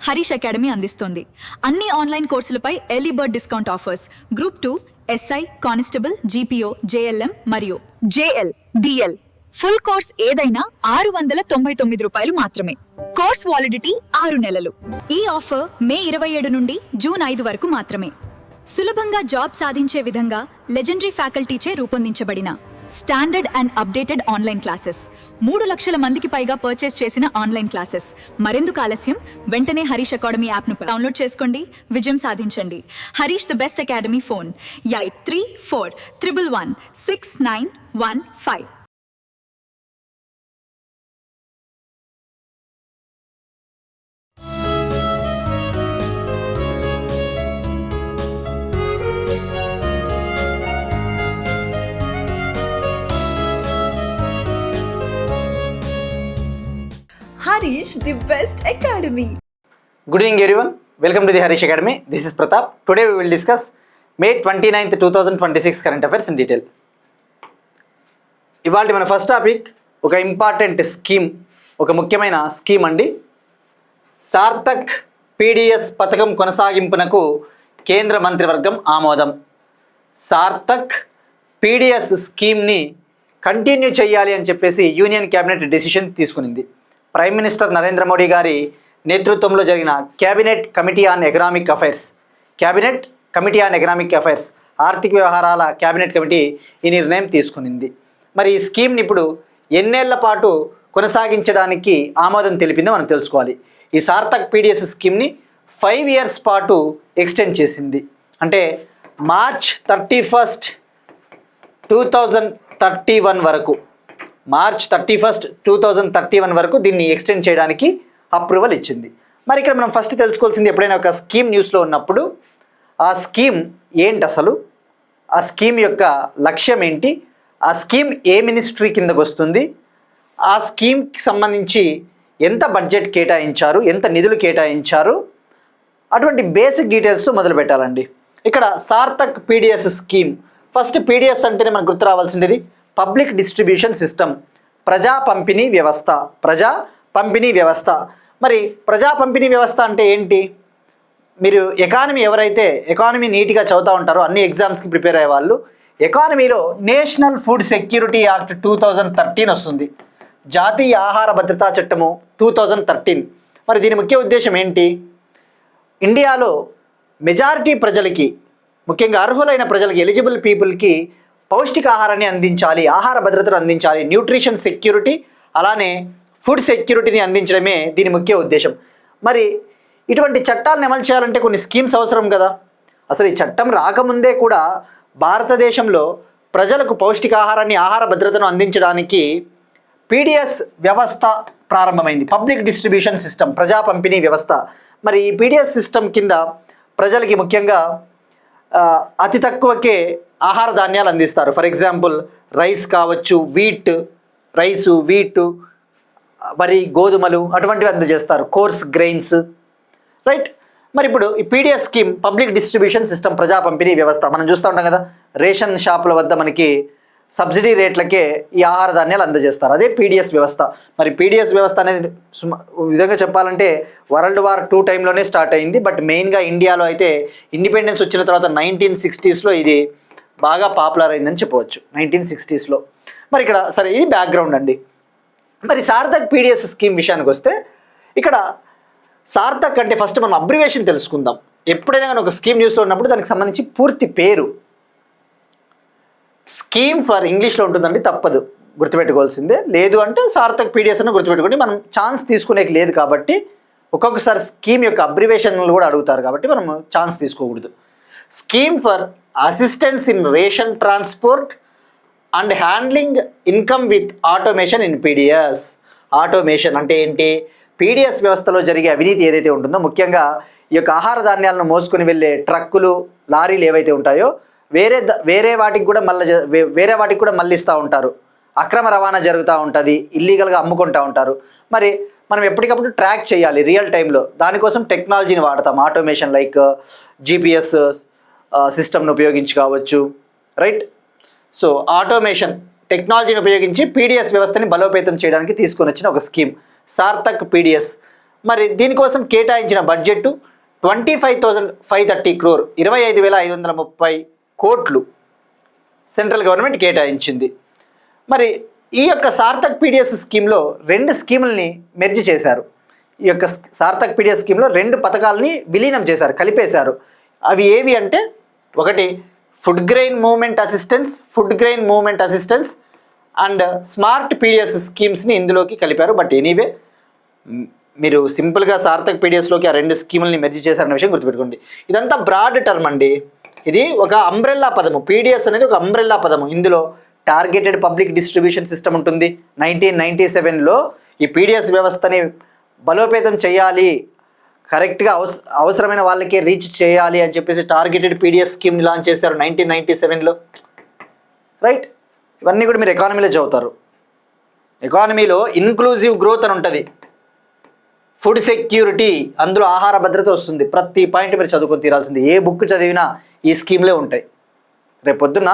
Harish academy అందిస్తోంది. అన్ని online కోర్సులపై early bird discount offers. Group 2, SI, constable, GPO, JLM మరియు జేఎల్, డిఎల్. ఫుల్ కోర్స్ ఏదైనా ₹699 మాత్రమే. కోర్స్ వాలిడిటీ 6 నెలలు. ఈ ఆఫర్ మే 27 నుండి జూన్ 5 వరకు మాత్రమే. సులభంగా జాబ్ సాధించే విధంగా లెజెండరీ ఫ్యాకల్టీచే రూపొందించబడిన standard and updated online classes. 3 లక్షల మందికి పైగా పర్చేస్ చేసిన ఆన్లైన్ క్లాసెస్. మరెందుకు ఆలస్యం? వెంటనే హరీష్ అకాడమీ యాప్ను డౌన్లోడ్ చేసుకోండి, విజయం సాధించండి. Harish the best academy phone 8341116915. Harish, the best academy. Good evening everyone. Welcome to the Harish Academy. This is Pratap. Today we will discuss May 29th, 2026 current affairs in detail. ఇవాళ మన first topic ఒక important scheme, ఒక ముఖ్యమైన scheme అండి. Sarthak PDS పథకం కొనసాగింపునకు కేంద్ర మంత్రివర్గం ఆమోదం. సార్థక్ పీడిఎస్ స్కీమ్ని కంటిన్యూ చేయాలి అని చెప్పేసి యూనియన్ క్యాబినెట్ డెసిషన్ తీసుకునింది. ప్రైమ్ మినిస్టర్ నరేంద్ర మోడీ గారి నేతృత్వంలో జరిగిన cabinet committee on economic affairs ఆర్థిక వ్యవహారాల క్యాబినెట్ కమిటీ ఈ నిర్ణయం తీసుకునింది. మరి ఈ స్కీమ్ని ఇప్పుడు ఎన్నేళ్ల పాటు కొనసాగించడానికి ఆమోదం తెలిపిందో మనం తెలుసుకోవాలి. ఈ సార్థక్ పీడిఎస్ స్కీమ్ని 5 years పాటు ఎక్స్టెండ్ చేసింది. అంటే మార్చ్ 31st, 2031 వరకు, మార్చ్ 31st, 2031 వరకు దీన్ని ఎక్స్టెండ్ చేయడానికి అప్రూవల్ ఇచ్చింది. మరి ఇక్కడ మనం ఫస్ట్ తెలుసుకోవాల్సింది, ఎప్పుడైనా ఒక స్కీమ్ న్యూస్లో ఉన్నప్పుడు ఆ స్కీమ్ ఏంటి, అసలు ఆ స్కీమ్ యొక్క లక్ష్యం ఏంటి, ఆ స్కీమ్ ఏ మినిస్ట్రీ కిందకు వస్తుంది, ఆ స్కీమ్కి సంబంధించి ఎంత బడ్జెట్ కేటాయించారు, ఎంత నిధులు కేటాయించారు, అటువంటి బేసిక్ డీటెయిల్స్తో మొదలు పెట్టాలండి. ఇక్కడ Sarthak PDS scheme, first PDS అంటేనే మనకు గుర్తు రావాల్సింది పబ్లిక్ డిస్ట్రిబ్యూషన్ సిస్టమ్, ప్రజా పంపిణీ వ్యవస్థ. మరి ప్రజా పంపిణీ వ్యవస్థ అంటే ఏంటి? మీరు ఎకానమీ నీట్గా చదువుతూ ఉంటారో, అన్ని ఎగ్జామ్స్కి ప్రిపేర్ అయ్యే వాళ్ళు, ఎకానమీలో నేషనల్ ఫుడ్ సెక్యూరిటీ యాక్ట్ 2013 వస్తుంది, జాతీయ ఆహార భద్రతా చట్టము 2013. మరి దీని ముఖ్య ఉద్దేశం ఏంటి? ఇండియాలో మెజారిటీ ప్రజలకి, ముఖ్యంగా అర్హులైన ప్రజలకి, ఎలిజిబుల్ పీపుల్కి పౌష్టికాహారాన్ని అందించాలి, ఆహార భద్రతను అందించాలి, న్యూట్రిషన్ సెక్యూరిటీ, అలానే ఫుడ్ సెక్యూరిటీని అందించడమే దీని ముఖ్య ఉద్దేశం. మరి ఇటువంటి చట్టాలను అమలు చేయాలంటే కొన్ని స్కీమ్స్ అవసరం కదా. అసలు ఈ చట్టం రాకముందే కూడా భారతదేశంలో ప్రజలకు పౌష్టికాహారాన్ని, ఆహార భద్రతను అందించడానికి పీడిఎస్ వ్యవస్థ ప్రారంభమైంది. పబ్లిక్ డిస్ట్రిబ్యూషన్ సిస్టమ్, ప్రజా పంపిణీ వ్యవస్థ. మరి ఈ పీడిఎస్ సిస్టమ్ కింద ప్రజలకి ముఖ్యంగా అతి తక్కువకే ఆహార ధాన్యాలు అందిస్తారు. ఫర్ ఎగ్జాంపుల్ రైస్ కావచ్చు, వీట్, వరి, గోధుమలు, అటువంటివి అందజేస్తారు, కోర్స్ గ్రెయిన్స్, రైట్. మరి ఇప్పుడు ఈ PDS scheme, public distribution system, ప్రజా పంపిణీ వ్యవస్థ, మనం చూస్తూ ఉంటాం కదా, రేషన్ షాపుల వద్ద మనకి సబ్సిడీ రేట్లకే ఈ ఆహార ధాన్యాలు అందజేస్తారు, అదే పీడిఎస్ వ్యవస్థ. మరి పీడిఎస్ వ్యవస్థ అనేది విధంగా చెప్పాలంటే World War II టైంలోనే స్టార్ట్ అయింది. బట్ మెయిన్గా ఇండియాలో అయితే ఇండిపెండెన్స్ వచ్చిన తర్వాత 1960sలో ఇది బాగా పాపులర్ అయిందని చెప్పవచ్చు, 1960sలో. మరి ఇక్కడ సరే, ఇది బ్యాక్గ్రౌండ్ అండి. మరి సార్థక్ పీడిఎస్ స్కీమ్ విషయానికి వస్తే, ఇక్కడ సార్థక్ అంటే ఫస్ట్ మనం అబ్రివేషన్ తెలుసుకుందాం. ఎప్పుడైనా కానీ ఒక స్కీమ్ న్యూస్లో ఉన్నప్పుడు దానికి సంబంధించి పూర్తి పేరు, స్కీమ్ ఫర్ ఇంగ్లీష్లో ఉంటుందండి, తప్పదు, గుర్తుపెట్టుకోవాల్సిందే. లేదు అంటే సార్థక్ పీడిఎస్ అని గుర్తుపెట్టుకోండి. మనం ఛాన్స్ తీసుకునేకి లేదు కాబట్టి, ఒక్కొక్కసారి స్కీమ్ యొక్క అబ్రివేషన్లు కూడా అడుగుతారు కాబట్టి మనం ఛాన్స్ తీసుకోకూడదు. Scheme for assistance in ration transport and handling income with automation in PDS. Automation అంటే ఏంటి? పీడిఎస్ వ్యవస్థలో జరిగే అవినీతి ఏదైతే ఉంటుందో, ముఖ్యంగా ఈ యొక్క ఆహార ధాన్యాలను మోసుకొని వెళ్ళే ట్రక్కులు, లారీలు ఏవైతే ఉంటాయో వేరే వాటికి కూడా మళ్ళిస్తూ ఉంటారు, అక్రమ రవాణా జరుగుతూ ఉంటుంది, ఇల్లీగల్గా అమ్ముకుంటూ ఉంటారు. మరి మనం ఎప్పటికప్పుడు ట్రాక్ చేయాలి రియల్ టైంలో. దానికోసం టెక్నాలజీని వాడతాం, ఆటోమేషన్ లైక్ GPS సిస్టమ్ను ఉపయోగించి కావచ్చు, రైట్. సో ఆటోమేషన్ టెక్నాలజీని ఉపయోగించి పీడిఎస్ వ్యవస్థని బలోపేతం చేయడానికి తీసుకొని వచ్చిన ఒక స్కీమ్ సార్థక్ పీడిఎస్. మరి దీనికోసం కేటాయించిన బడ్జెట్ 25,530 crore 25,530 కోట్లు సెంట్రల్ గవర్నమెంట్ కేటాయించింది. మరి ఈ యొక్క సార్థక్ పీడిఎస్ స్కీమ్లో 2 స్కీముల్ని మెర్జ్ చేశారు. ఈ యొక్క సార్థక్ పీడిఎస్ స్కీమ్లో 2 పథకాలని విలీనం చేశారు, కలిపేశారు. అవి ఏవి అంటే, ఒకటి food grain movement assistance and smart PDS స్కీమ్స్ని ఇందులోకి కలిపారు. బట్ ఎనీవే మీరు సింపుల్గా సార్థక్ పీడిఎస్లోకి ఆ 2 స్కీముల్ని మెర్జ్ చేశారన్న విషయం గుర్తుపెట్టుకోండి. ఇదంతా బ్రాడ్ టర్మ్ అండి. ఇది ఒక అంబ్రెల్లా పదము. పీడిఎస్ అనేది ఒక అంబ్రెల్లా పదము. ఇందులో టార్గెటెడ్ పబ్లిక్ డిస్ట్రిబ్యూషన్ సిస్టమ్ ఉంటుంది. 1997లో ఈ పీడిఎస్ వ్యవస్థని బలోపేతం చేయాలి, కరెక్ట్గా అవసరమైన వాళ్ళకే రీచ్ చేయాలి అని చెప్పేసి టార్గెటెడ్ పీడిఎస్ స్కీమ్ లాంచ్ చేశారు 1997లో. రైట్, ఇవన్నీ కూడా మీరు ఎకానమీలో చదువుతారు. ఎకానమీలో ఇన్క్లూజివ్ గ్రోత్ అని ఉంటుంది, ఫుడ్ సెక్యూరిటీ, అందులో ఆహార భద్రత వస్తుంది. ప్రతి పాయింట్ మీరు చదువుకొని తీరాల్సింది. ఏ బుక్ చదివినా ఈ స్కీమ్లే ఉంటాయి. రేపు పొద్దున్న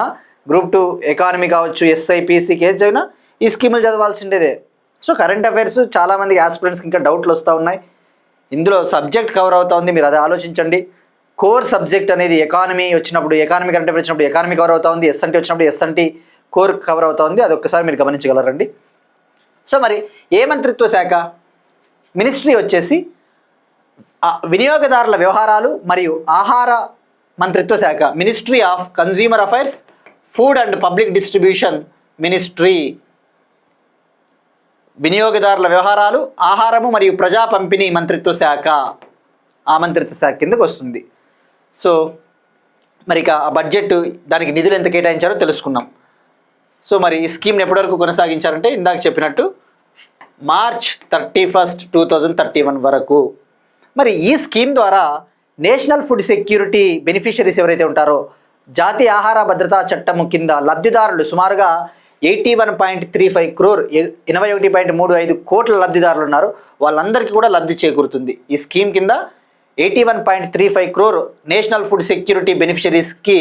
గ్రూప్ 2 ఎకానమీ కావచ్చు, ఎస్ఐ, పీసీకి ఏది చదివినా ఈ స్కీములు చదవాల్సిండేదే. సో కరెంట్ అఫైర్స్ చాలామంది ఆస్పిరెంట్స్కి ఇంకా డౌట్లు వస్తూ ఉన్నాయి. ఇందులో సబ్జెక్ట్ కవర్ అవుతా ఉంది, మీరు అది ఆలోచించండి. కోర్ సబ్జెక్ట్ అనేది ఎకానమీ వచ్చినప్పుడు ఎకానమీ, కరెంట్ అఫైర్స్ వచ్చినప్పుడు ఎకానమీ కవర్ అవుతా ఉంది, ఎస్ఎన్టీ వచ్చినప్పుడు ఎస్ఎన్టీ కోర్ కవర్ అవుతా ఉంది. అది ఒక్కసారి మీరు గమనించగలరండి. సో మరి ఏ మంత్రిత్వ శాఖ? మినిస్ట్రీ వచ్చేసి వినియోగదారుల వ్యవహారాలు మరియు ఆహార మంత్రిత్వ శాఖ, ministry of consumer affairs, food and public distribution ministry. వినియోగదారుల వ్యవహారాలు, ఆహారము మరియు ప్రజా పంపిణీ మంత్రిత్వ శాఖ ఆ మంత్రిత్వ శాఖ కిందకు వస్తుంది. సో మరి ఇక ఆ బడ్జెట్, దానికి నిధులు ఎంత కేటాయించారో తెలుసుకున్నాం. సో మరి ఈ స్కీమ్ని ఎప్పటివరకు కొనసాగించారంటే ఇందాక చెప్పినట్టు మార్చ్ 31, 2031 వరకు. మరి ఈ స్కీమ్ ద్వారా నేషనల్ ఫుడ్ సెక్యూరిటీ బెనిఫిషరీస్ ఎవరైతే ఉంటారో, జాతీయ ఆహార భద్రతా చట్టము కింద లబ్ధిదారులు సుమారుగా 81.35 crore 81.35 కోట్ల లబ్ధిదారులు ఉన్నారు. వాళ్ళందరికీ కూడా లబ్ధి చేకూరుతుంది. ఈ స్కీమ్ కింద 81.35 crore నేషనల్ ఫుడ్ సెక్యూరిటీ బెనిఫిషరీస్కి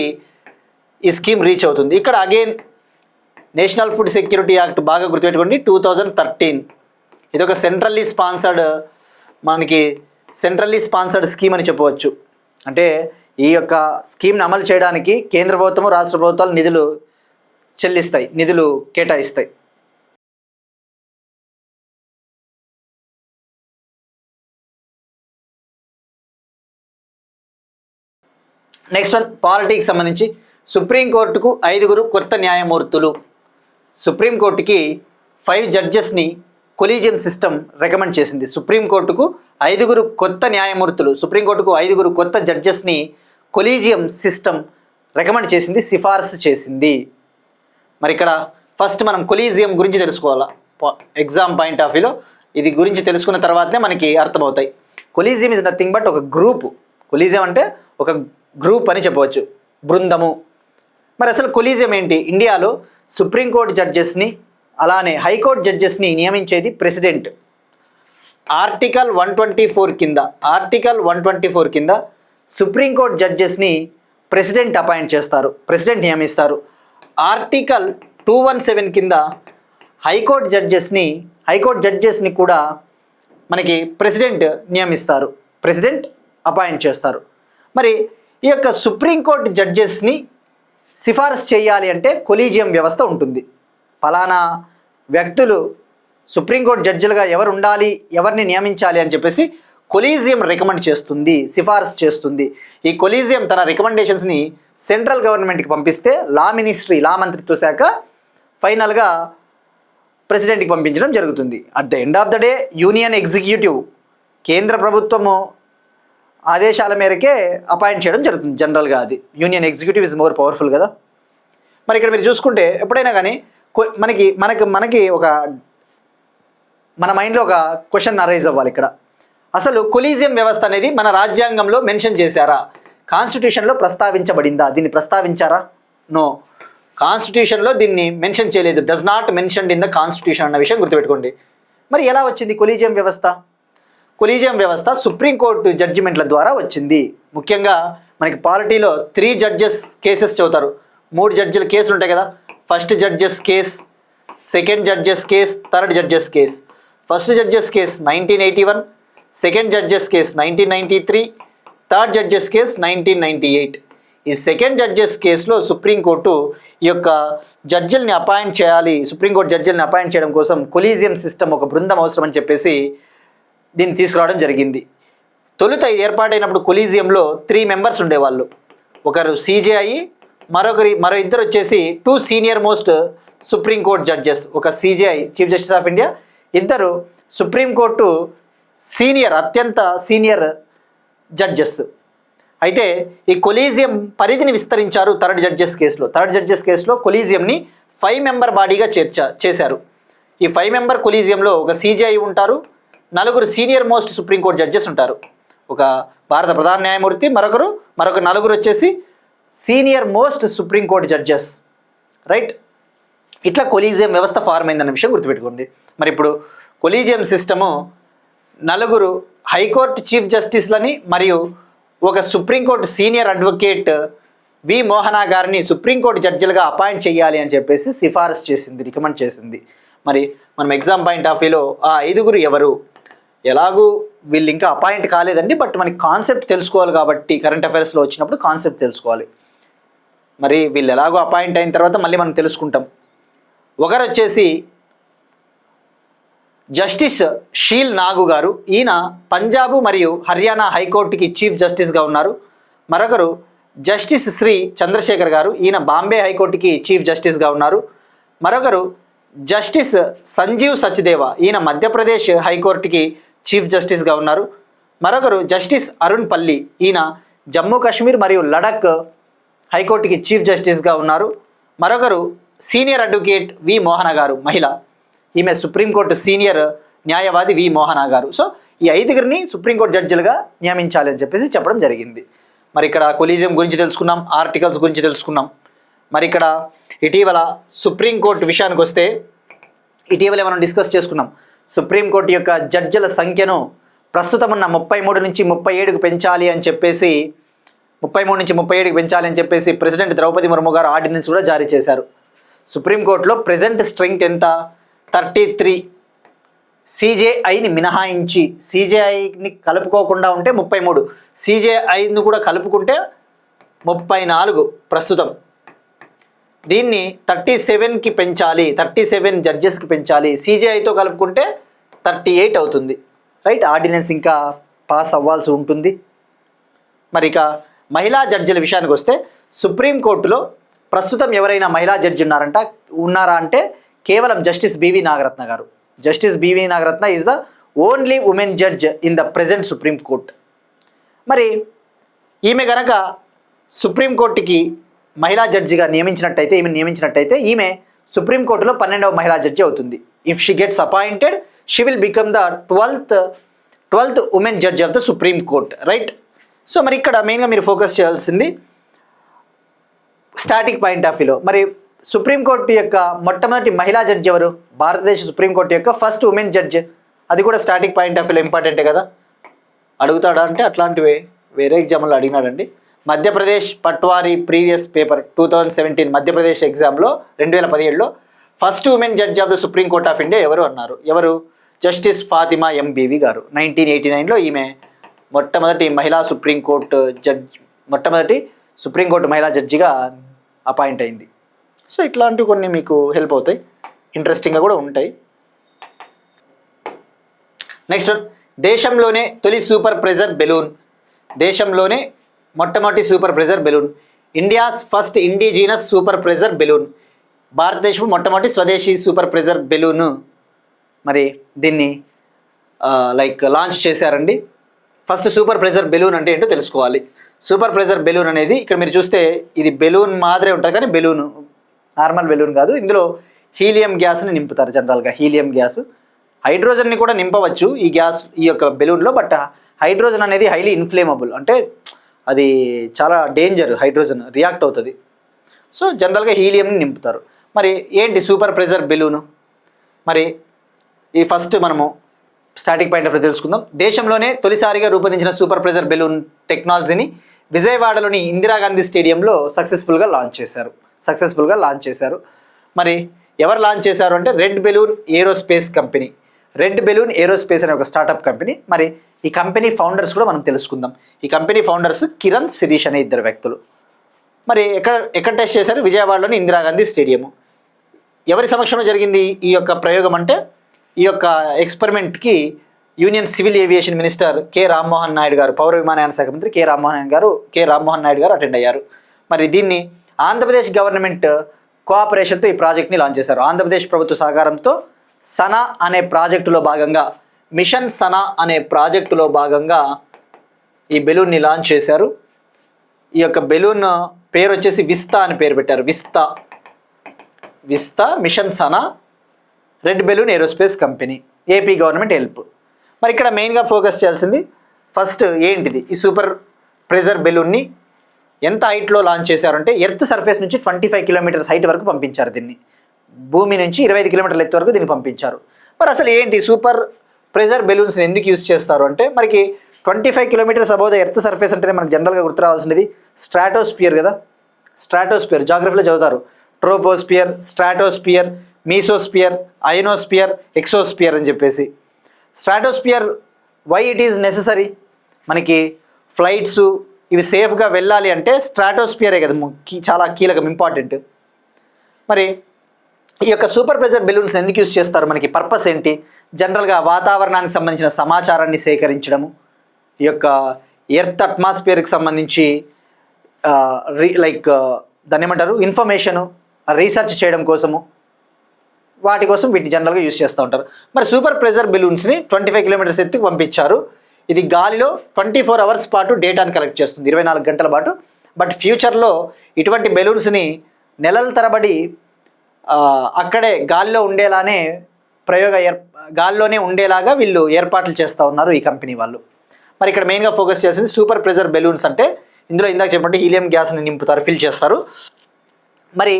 ఈ స్కీమ్ రీచ్ అవుతుంది. ఇక్కడ again national food security act బాగా గుర్తుపెట్టుకోండి, 2013. ఇది ఒక సెంట్రల్లీ స్పాన్సర్డ్ స్కీమ్ అని చెప్పవచ్చు. అంటే ఈ యొక్క స్కీమ్ని అమలు చేయడానికి కేంద్ర ప్రభుత్వము, రాష్ట్ర ప్రభుత్వాలు నిధులు కేటాయిస్తాయి. నెక్స్ట్ వన్, పాలిటిక్స్ సంబంధించి సుప్రీంకోర్టుకు 5 కొత్త న్యాయమూర్తులు. సుప్రీంకోర్టుకి 5 జడ్జెస్ని కొలీజియం సిస్టమ్ రికమెండ్ చేసింది. సుప్రీంకోర్టుకు 5 కొత్త న్యాయమూర్తులు, సుప్రీంకోర్టుకు 5 కొత్త జడ్జెస్ని కొలీజియం సిస్టమ్ రికమెండ్ చేసింది, సిఫార్సు చేసింది. మరి ఇక్కడ ఫస్ట్ మనం కొలీజియం గురించి తెలుసుకోవాలా. ఎగ్జామ్ పాయింట్ ఆఫ్ వ్యూలో ఇది గురించి తెలుసుకున్న తర్వాతనే మనకి అర్థమవుతాయి. కొలీజియం ఇస్ నథింగ్ బట్ ఒక గ్రూప్. కొలీజియం అంటే ఒక గ్రూప్ అని చెప్పవచ్చు, బృందము. మరి అసలు కొలీజియం ఏంటి? ఇండియాలో సుప్రీంకోర్టు జడ్జెస్ని అలానే హైకోర్టు జడ్జెస్ని నియమించేది ప్రెసిడెంట్. ఆర్టికల్ 124 కింద సుప్రీంకోర్టు జడ్జెస్ని ప్రెసిడెంట్ అపాయింట్ చేస్తారు, ప్రెసిడెంట్ నియమిస్తారు. ఆర్టికల్ 217 కింద హైకోర్టు జడ్జెస్ని కూడా మనకి ప్రెసిడెంట్ నియమిస్తారు, ప్రెసిడెంట్ అపాయింట్ చేస్తారు. మరి ఈ యొక్క సుప్రీంకోర్టు జడ్జెస్ని సిఫారసు చేయాలి అంటే కొలీజియం వ్యవస్థ ఉంటుంది. ఫలానా వ్యక్తులు సుప్రీంకోర్టు జడ్జిలుగా ఎవరు ఉండాలి, ఎవరిని నియమించాలి అని చెప్పేసి కొలీజియం రికమెండ్ చేస్తుంది, సిఫారసు చేస్తుంది. ఈ కొలీజియం తన రికమెండేషన్స్ని సెంట్రల్ గవర్నమెంట్కి పంపిస్తే లా మంత్రిత్వ శాఖ ఫైనల్గా ప్రెసిడెంట్కి పంపించడం జరుగుతుంది. At the end of the day union executive, కేంద్ర ప్రభుత్వము ఆదేశాల మేరకే అపాయింట్ చేయడం జరుగుతుంది జనరల్గా. అది union executive is more powerful కదా. మరి ఇక్కడ మీరు చూసుకుంటే ఎప్పుడైనా కానీ మనకి ఒక మన మైండ్లో ఒక క్వశ్చన్ అరైజ్ అవ్వాలి. ఇక్కడ అసలు కొలీజియం వ్యవస్థ అనేది మన రాజ్యాంగంలో మెన్షన్ చేశారా, కాన్స్టిట్యూషన్లో ప్రస్తావించబడిందా? దీన్ని ప్రస్తావించారా? నో, కాన్స్టిట్యూషన్లో దీన్ని మెన్షన్ చేయలేదు. Does not mentioned in the constitution అన్న విషయం గుర్తుపెట్టుకోండి. మరి ఎలా వచ్చింది కొలీజియం వ్యవస్థ? కొలీజియం వ్యవస్థ సుప్రీంకోర్టు జడ్జిమెంట్ల ద్వారా వచ్చింది. ముఖ్యంగా మనకి పాలిటీలో 3 జడ్జెస్ కేసెస్ చదువుతారు. 3 జడ్జిల కేసులు ఉంటాయి కదా. First judges case, second judges case, third judges case. First judges case 1981, second judges case 1993, third judges case 1998. ఈ సెకండ్ జడ్జెస్ కేసులో సుప్రీంకోర్టు ఈ యొక్క జడ్జిల్ని అపాయింట్ చేయాలి, సుప్రీంకోర్టు జడ్జిల్ని అపాయింట్ చేయడం కోసం కొలీజియం సిస్టమ్ ఒక బృందం అవసరం అని చెప్పేసి దీన్ని తీసుకురావడం జరిగింది. తొలుత ఏర్పాటైనప్పుడు కొలీజియంలో 3 మెంబర్స్ ఉండేవాళ్ళు. ఒకరు సిజేఐ, మరో ఇద్దరు వచ్చేసి 2 సీనియర్ మోస్ట్ సుప్రీంకోర్టు జడ్జెస్, ఒక CJI chief justice of India, ఇద్దరు సుప్రీంకోర్టు అత్యంత సీనియర్ జడ్జెస్. అయితే ఈ కొలీజియం పరిధిని విస్తరించారు థర్డ్ జడ్జెస్ కేసులో కొలీజియంని 5 మెంబర్ బాడీగా చేశారు. ఈ 5 మెంబర్ కొలీజియంలో ఒక సిజేఐ ఉంటారు, 4 సీనియర్ మోస్ట్ సుప్రీంకోర్టు జడ్జెస్ ఉంటారు. ఒక భారత ప్రధాన న్యాయమూర్తి, మరొక 4 వచ్చేసి senior most supreme court judges, right? ఇట్లా కొలీజియం వ్యవస్థ ఫార్మ్ అయిందన్న విషయం గుర్తుపెట్టుకోండి. మరి ఇప్పుడు కొలీజియం సిస్టము 4 హైకోర్టు చీఫ్ జస్టిస్లని మరియు ఒక సుప్రీంకోర్టు సీనియర్ అడ్వకేట్ వి మోహనా గారిని సుప్రీంకోర్టు జడ్జిలుగా అపాయింట్ చేయాలి అని చెప్పేసి సిఫారసు చేసింది, రికమెండ్ చేసింది. మరి మనం ఎగ్జామ్ పాయింట్ ఆఫ్ వ్యూలో ఆ 5 ఎవరు, ఎలాగూ వీళ్ళు ఇంకా అపాయింట్ కాలేదండి, బట్ మనకి కాన్సెప్ట్ తెలుసుకోవాలి కాబట్టి కరెంట్ అఫైర్స్లో వచ్చినప్పుడు కాన్సెప్ట్ తెలుసుకోవాలి. మరి వీళ్ళు ఎలాగో అపాయింట్ అయిన తర్వాత మళ్ళీ మనం తెలుసుకుంటాం. ఒకరు వచ్చేసి జస్టిస్ షీల్ నాగు గారు, ఈయన పంజాబ్ మరియు హర్యానా హైకోర్టుకి చీఫ్ జస్టిస్గా ఉన్నారు. మరొకరు జస్టిస్ శ్రీ చంద్రశేఖర్ గారు, ఈయన బాంబే హైకోర్టుకి చీఫ్ జస్టిస్గా ఉన్నారు. మరొకరు జస్టిస్ సంజీవ్ సచ్దేవా, ఈయన మధ్యప్రదేశ్ హైకోర్టుకి చీఫ్ జస్టిస్గా ఉన్నారు. మరొకరు జస్టిస్ అరుణ్ పల్లి, ఈయన జమ్మూ కాశ్మీర్ మరియు లడఖ్ హైకోర్టుకి చీఫ్ జస్టిస్గా ఉన్నారు. మరొకరు సీనియర్ అడ్వకేట్ వి మోహన గారు, మహిళ, ఈమె సుప్రీంకోర్టు సీనియర్ న్యాయవాది వి మోహనా గారు. సో ఈ 5 సుప్రీంకోర్టు జడ్జిలుగా నియమించాలి అని చెప్పేసి చెప్పడం జరిగింది. మరి ఇక్కడ కొలీజియం గురించి తెలుసుకున్నాం, ఆర్టికల్స్ గురించి తెలుసుకున్నాం. మరి ఇక్కడ ఇటీవల సుప్రీంకోర్టు విషయానికి వస్తే ఇటీవలే మనం డిస్కస్ చేసుకున్నాం. సుప్రీంకోర్టు యొక్క జడ్జిల సంఖ్యను ప్రస్తుతం ఉన్న 33 నుంచి 37కు పెంచాలి అని చెప్పేసి 33 నుంచి 37కి పెంచాలి అని చెప్పేసి ప్రెసిడెంట్ ద్రౌపది ముర్ము గారు ఆర్డినెన్స్ కూడా జారీ చేశారు. సుప్రీంకోర్టులో ప్రెజెంట్ స్ట్రెంగ్త్ ఎంత? 33. సిజేఐని మినహాయించి, సిజేఐని కలుపుకోకుండా ఉంటే 33, సిజేఐను కూడా కలుపుకుంటే 34 ప్రస్తుతం. దీన్ని 37కి పెంచాలి, 37 జడ్జెస్కి పెంచాలి, సిజేఐతో కలుపుకుంటే 38 అవుతుంది, రైట్? ఆర్డినెన్స్ ఇంకా పాస్ అవ్వాల్సి ఉంటుంది. మరి ఇక మహిళా జడ్జిల విషయానికి వస్తే సుప్రీంకోర్టులో ప్రస్తుతం ఎవరైనా మహిళా జడ్జి ఉన్నారా అంటే కేవలం జస్టిస్ బివి నాగరత్న గారు. Justice BV Nagarathna is the only women judge in the present supreme court. మరి ఈమె గనక సుప్రీంకోర్టుకి మహిళా జడ్జిగా నియమించినట్టయితే ఈమె సుప్రీంకోర్టులో 12వ మహిళా జడ్జి అవుతుంది. If she gets appointed she will become the 12th women judge of the supreme court, right? So మరి ఇక్కడ మెయిన్గా మీరు ఫోకస్ చేయాల్సింది స్టాటిక్ పాయింట్ ఆఫ్ వ్యూలో. మరి సుప్రీంకోర్టు యొక్క మొట్టమొదటి మహిళా జడ్జి ఎవరు? భారతదేశ సుప్రీంకోర్టు యొక్క ఫస్ట్ ఉమెన్ జడ్జ్. అది కూడా స్టాటిక్ పాయింట్ ఆఫ్ వ్యూలో ఇంపార్టెంటే కదా. అడుగుతాడా అంటే అట్లాంటివి వేరే ఎగ్జామ్లో అడిగినాడండి. మధ్యప్రదేశ్ పట్వారీ ప్రీవియస్ పేపర్ 2017 మధ్యప్రదేశ్ ఎగ్జామ్లో 2017లో first women judge of the supreme court of India ఎవరు? జస్టిస్ ఫాతిమా ఎంబీవి గారు. 1989లో ఈమె మొట్టమొదటి సుప్రీంకోర్టు మహిళా జడ్జిగా అపాయింట్ అయింది. సో ఇట్లాంటివి కొన్ని మీకు హెల్ప్ అవుతాయి, ఇంట్రెస్టింగ్గా కూడా ఉంటాయి. నెక్స్ట్ వన్, దేశంలోనే తొలి సూపర్ ప్రెజర్ బెలూన్. దేశంలోనే మొట్టమొదటి super pressure balloon, India's first indigenous super pressure balloon. భారతదేశం మొట్టమొదటి స్వదేశీ సూపర్ ప్రెజర్ బెలూన్. మరి దీన్ని లాంచ్ చేశారండి. ఫస్ట్ సూపర్ ప్రెజర్ బెలూన్ అంటే ఏంటో తెలుసుకోవాలి. సూపర్ ప్రెజర్ బెలూన్ అనేది ఇక్కడ మీరు చూస్తే ఇది బెలూన్ మాదిరే ఉంటుంది, కానీ బెలూన్ నార్మల్ బెలూన్ కాదు. ఇందులో హీలియం గ్యాస్ని నింపుతారు. జనరల్గా హీలియం గ్యాస్, హైడ్రోజన్ని కూడా నింపవచ్చు ఈ యొక్క బెలూన్లో. బట్ హైడ్రోజన్ అనేది హైలీ ఇన్ఫ్లేమబుల్, అంటే అది చాలా డేంజర్, హైడ్రోజన్ రియాక్ట్ అవుతుంది. సో జనరల్గా హీలియంని నింపుతారు. మరి ఏంటి సూపర్ ప్రెజర్ బెలూను? మరి ఈ ఫస్ట్ మనము స్టాటిక్ పాయింట్ ఆఫ్ వ్యూ తెలుసుకుందాం. దేశంలోనే తొలిసారిగా రూపొందించిన సూపర్ ప్రెజర్ బెలూన్ టెక్నాలజీని విజయవాడలోని ఇందిరాగాంధీ స్టేడియంలో సక్సెస్ఫుల్గా లాంచ్ చేశారు. మరి ఎవరు లాంచ్ చేశారు అంటే red balloon aerospace company. Red balloon aerospace అనే ఒక స్టార్టప్ కంపెనీ. మరి ఈ కంపెనీ ఫౌండర్స్ కూడా మనం తెలుసుకుందాం. ఈ కంపెనీ ఫౌండర్స్ కిరణ్, శిరీష్ అనే ఇద్దరు వ్యక్తులు. మరి ఎక్కడ టెస్ట్ చేశారు? విజయవాడలోని ఇందిరాగాంధీ స్టేడియము. ఎవరి సమక్షంలో జరిగింది ఈ యొక్క ప్రయోగం అంటే, ఈ యొక్క ఎక్స్పెరిమెంట్కి union civil aviation minister K Rammohan Naidu గారు, పౌర విమానయాన శాఖ మంత్రి కె రామ్మోహన్ నాయుడు గారు అటెండ్ అయ్యారు. మరి దీన్ని ఆంధ్రప్రదేశ్ గవర్నమెంట్ కోఆపరేషన్తో ఈ ప్రాజెక్ట్ని లాంచ్ చేశారు. ఆంధ్రప్రదేశ్ ప్రభుత్వ సహకారంతో సనా అనే ప్రాజెక్టులో భాగంగా, మిషన్ సనా అనే ప్రాజెక్టులో భాగంగా ఈ బెలూన్ని లాంచ్ చేశారు. ఈ యొక్క బెలూన్ పేరు వచ్చేసి విస్తా అని పేరు పెట్టారు. విస్తా మిషన్ సనా red balloon aerospace company, AP government help. మరి ఇక్కడ మెయిన్గా ఫోకస్ చేయాల్సింది ఫస్ట్ ఏంటిది, ఈ సూపర్ ప్రెజర్ బెలూన్ని ఎంత హైట్లో లాంచ్ చేశారంటే, ఎర్త్ సర్ఫేస్ నుంచి 25 కిలోమీటర్స్ హైట్ వరకు పంపించారు దీన్ని. భూమి నుంచి 25 కిలోమీటర్ల ఎత్తు వరకు దీన్ని పంపించారు. మరి అసలు ఏంటి సూపర్ ప్రెజర్ బెలూన్స్ని ఎందుకు యూజ్ చేస్తారు అంటే, మనకి 25 kilometres above the earth surface అంటేనే మనకు జనరల్గా గుర్తు రావాల్సినది స్ట్రాటోస్పియర్ కదా. స్ట్రాటోస్పియర్ జాగ్రఫీలో చదువుతారు. Troposphere, stratosphere, mesosphere, ionosphere, exosphere అని చెప్పేసి. Stratosphere why it is necessary, మనకి ఫ్లైట్స్ ఇవి సేఫ్గా వెళ్ళాలి అంటే స్ట్రాటోస్పియరే కదా చాలా కీలకం, ఇంపార్టెంట్. మరి ఈ యొక్క సూపర్ ప్రెజర్ బెలూన్స్ ఎందుకు యూజ్ చేస్తారు, మనకి పర్పస్ ఏంటి? జనరల్గా వాతావరణానికి సంబంధించిన సమాచారాన్ని సేకరించడము, ఈ యొక్క ఎర్త్ అట్మాస్ఫియర్కి సంబంధించి దాన్ని ఏమంటారు, ఇన్ఫర్మేషను రీసెర్చ్ చేయడం కోసము, వాటి కోసం వీటిని జనరల్గా యూజ్ చేస్తూ ఉంటారు. మరి సూపర్ ప్రెజర్ బెలూన్స్ని 25 కిలోమీటర్స్ ఎత్తుకు పంపించారు. ఇది గాలిలో 24 అవర్స్ పాటు డేటాను కలెక్ట్ చేస్తుంది, 24 గంటల పాటు. బట్ ఫ్యూచర్లో ఇటువంటి బెలూన్స్ని నెలల తరబడి అక్కడే గాలిలో ఉండేలానే గాల్లోనే ఉండేలాగా వీళ్ళు ఏర్పాట్లు చేస్తూ ఉన్నారు ఈ కంపెనీ వాళ్ళు. మరి ఇక్కడ మెయిన్గా ఫోకస్ చేసింది సూపర్ ప్రెజర్ బెలూన్స్ అంటే, ఇందులో ఇందాక చెప్పండి హీలియం గ్యాస్ని నింపుతారు, ఫిల్ చేస్తారు. మరి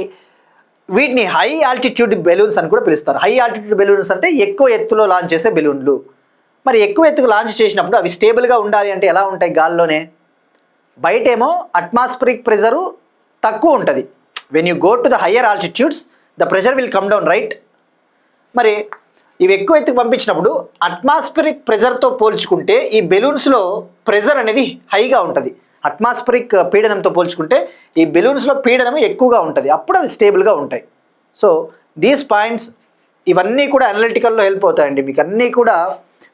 వీటిని హై ఆల్టిట్యూడ్ బెలూన్స్ అని కూడా పిలుస్తారు. హై ఆల్టిట్యూడ్ బెలూన్స్ అంటే ఎక్కువ ఎత్తులో లాంచ్ చేసే బెలూన్లు. మరి ఎక్కువ ఎత్తుకు లాంచ్ చేసినప్పుడు అవి స్టేబుల్గా ఉండాలి అంటే ఎలా ఉంటాయి గాల్లోనే? బయటేమో అట్మాస్ఫిరిక్ ప్రెజరు తక్కువ ఉంటుంది. When you go to the higher altitudes the pressure will come down, right? మరి ఇవి ఎక్కువ ఎత్తుకు పంపించినప్పుడు అట్మాస్ఫిరిక్ ప్రెజర్తో పోల్చుకుంటే ఈ బెలూన్స్లో ప్రెజర్ అనేది హైగా ఉంటుంది. అట్మాస్ఫిరిక్ పీడనంతో పోల్చుకుంటే ఈ బెలూన్స్లో పీడనం ఎక్కువగా ఉంటుంది, అప్పుడు అవి స్టేబుల్గా ఉంటాయి. సో దీస్ పాయింట్స్ ఇవన్నీ కూడా అనలిటికల్లో హెల్ప్ అవుతాయండి మీకు. అన్నీ కూడా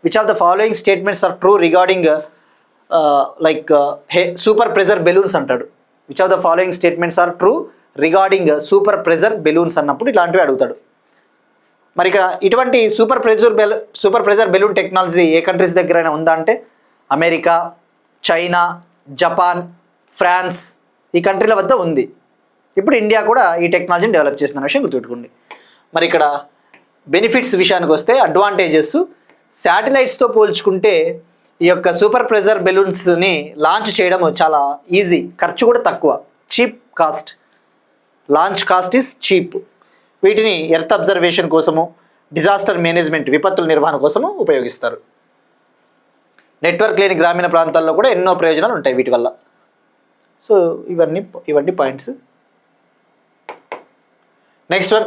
which of the following statements are true regarding super pressure balloons అంటాడు. Which of the following statements are true regarding super pressure balloons అన్నప్పుడు ఇలాంటివి అడుగుతాడు. మరి ఇక్కడ ఇటువంటి సూపర్ ప్రెజర్ బెలూన్ టెక్నాలజీ ఏ కంట్రీస్ దగ్గరైనా ఉందా అంటే, అమెరికా, చైనా, జపాన్, ఫ్రాన్స్ ఈ కంట్రీల వద్ద ఉంది. ఇప్పుడు ఇండియా కూడా ఈ టెక్నాలజీని డెవలప్ చేసిన విషయం గుర్తుపెట్టుకోండి. మరి ఇక్కడ బెనిఫిట్స్ విషయానికి వస్తే, అడ్వాంటేజెస్ శాటిలైట్స్తో పోల్చుకుంటే ఈ యొక్క సూపర్ ప్రెజర్ బెలూన్స్ని లాంచ్ చేయడం చాలా ఈజీ, ఖర్చు కూడా తక్కువ, cheap cost, launch cost is cheap. వీటిని ఎర్త్ అబ్జర్వేషన్ కోసము, డిజాస్టర్ మేనేజ్మెంట్ విపత్తుల నిర్వహణ కోసము ఉపయోగిస్తారు. నెట్వర్క్ లేని గ్రామీణ ప్రాంతాల్లో కూడా ఎన్నో ప్రయోజనాలు ఉంటాయి వీటి వల్ల. సో ఇవన్నీ పాయింట్స్. నెక్స్ట్ వన్,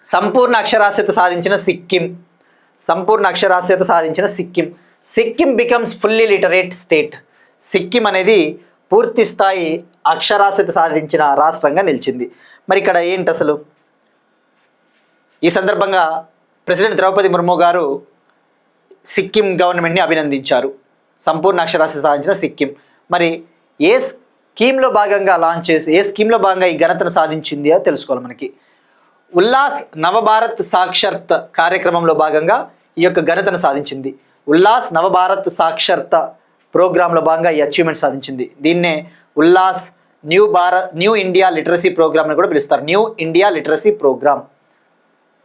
సంపూర్ణ అక్షరాస్యత సాధించిన Sikkim. Sikkim becomes fully literate state. Sikkim అనేది పూర్తి స్థాయి అక్షరాస్యత సాధించిన రాష్ట్రంగా నిలిచింది. మరి ఇక్కడ ఏంటి అసలు? ఈ సందర్భంగా ప్రెసిడెంట్ ద్రౌపది ముర్ము గారు సిక్కిం గవర్నమెంట్ని అభినందించారు. సంపూర్ణ అక్షరాస్యత సాధించిన సిక్కిం. మరి ఏ స్కీమ్లో భాగంగా ఈ ఘనతను సాధించింది అని తెలుసుకోవాలి మనకి. ఉల్లాస్ నవభారత్ సాక్షరత కార్యక్రమంలో భాగంగా ఈ యొక్క ఘనతను సాధించింది. ఉల్లాస్ నవభారత్ సాక్షరత ప్రోగ్రాంలో భాగంగా ఈ అచీవ్మెంట్ సాధించింది. దీన్నే Ullas new India literacy programme అని కూడా పిలుస్తారు. New India literacy programme.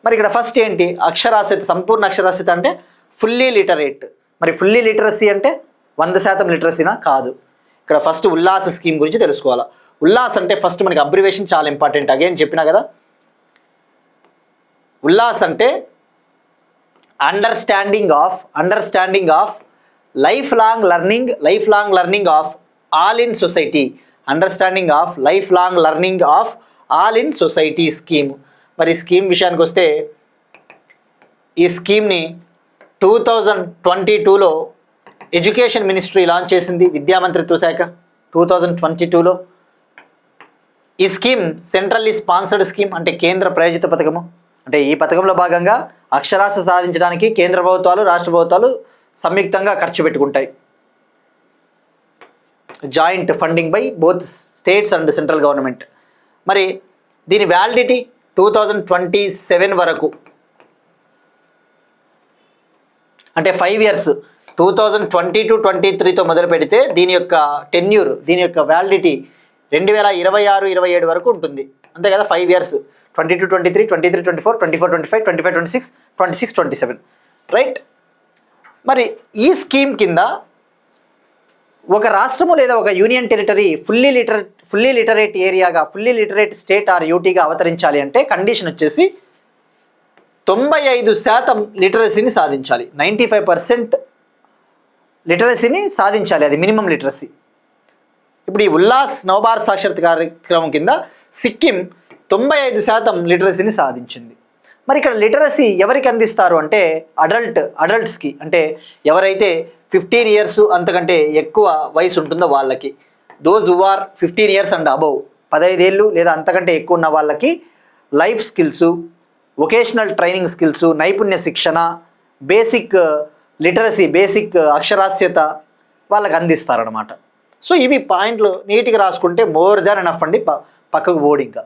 మరి ఇక్కడ ఫస్ట్ ఏంటి? అక్షరాస్యత, సంపూర్ణ అక్షరాస్యత అంటే ఫుల్లీ లిటరేట్. మరి ఫుల్లీ లిటరసీ అంటే 100% లిటరసీనా? కాదు. ఇక్కడ ఫస్ట్ ఉల్లాస్ స్కీమ్ గురించి తెలుసుకోవాలి. ఉల్లాస్ అంటే ఫస్ట్ మనకి అబ్రివేషన్ చాలా ఇంపార్టెంట్. అగైన్ చెప్పినా కదా, ఉల్లాస్ అంటే understanding of life long learning of all in society. Understanding of life long learning of all in society scheme. మరి స్కీమ్ విషయానికి వస్తే, ఈ స్కీమ్ని 2022లో ఎడ్యుకేషన్ మినిస్ట్రీ లాంచ్ చేసింది, విద్యా మంత్రిత్వ శాఖ 2022లో. ఈ స్కీమ్ సెంట్రల్లీ స్పాన్సర్డ్ స్కీమ్, అంటే కేంద్ర ప్రాయోజిత పథకము. అంటే ఈ పథకంలో భాగంగా అక్షరాస్యత సాధించడానికి కేంద్ర ప్రభుత్వాలు, రాష్ట్ర ప్రభుత్వాలు సంయుక్తంగా ఖర్చు పెట్టుకుంటాయి. Joint funding by both states and central government. మరి దీని వ్యాలిడిటీ 2027 వరకు, అంటే 5 years, 2020-23తో మొదలు పెడితే దీని యొక్క టెన్యూర్, దీని యొక్క వ్యాలిడిటీ 2026-27 వరకు ఉంటుంది. అంతే కదా, 5 years, 22-23, 23-24, 24-25, 25-26, 26-27, రైట్. మరి ఈ స్కీమ్ కింద ఒక రాష్ట్రము లేదా ఒక యూనియన్ టెరిటరీ ఫుల్లీ లిటరేట్ ఏరియాగా, ఫుల్లీ లిటరేట్ స్టేట్ ఆర్ యూటీగా అవతరించాలి అంటే కండిషన్ వచ్చేసి 95% లిటరసీని సాధించాలి. 95% లిటరసీని సాధించాలి, అది మినిమం లిటరసీ. ఇప్పుడు ఈ ఉల్లాస్ నవభారత్ సాక్షరత కార్యక్రమం కింద సిక్కిం 95% లిటరసీని సాధించింది. మరి ఇక్కడ లిటరసీ ఎవరికి అందిస్తారు అంటే అడల్ట్స్కి, అంటే ఎవరైతే 15 years అంతకంటే ఎక్కువ వయసు ఉంటుందో వాళ్ళకి. Those who are 15 years and above, 15 ఏళ్ళు లేదా అంతకంటే ఎక్కువ ఉన్న వాళ్ళకి life skills, vocational training skills, నైపుణ్య శిక్షణ, బేసిక్ లిటరసీ, బేసిక్ అక్షరాస్యత వాళ్ళకి అందిస్తారనమాట. సో ఇవి పాయింట్లు నీట్గా రాసుకుంటే మోర్ దాన్ ఎనఫ్ అండి, పక్కకు పోడు ఇంకా.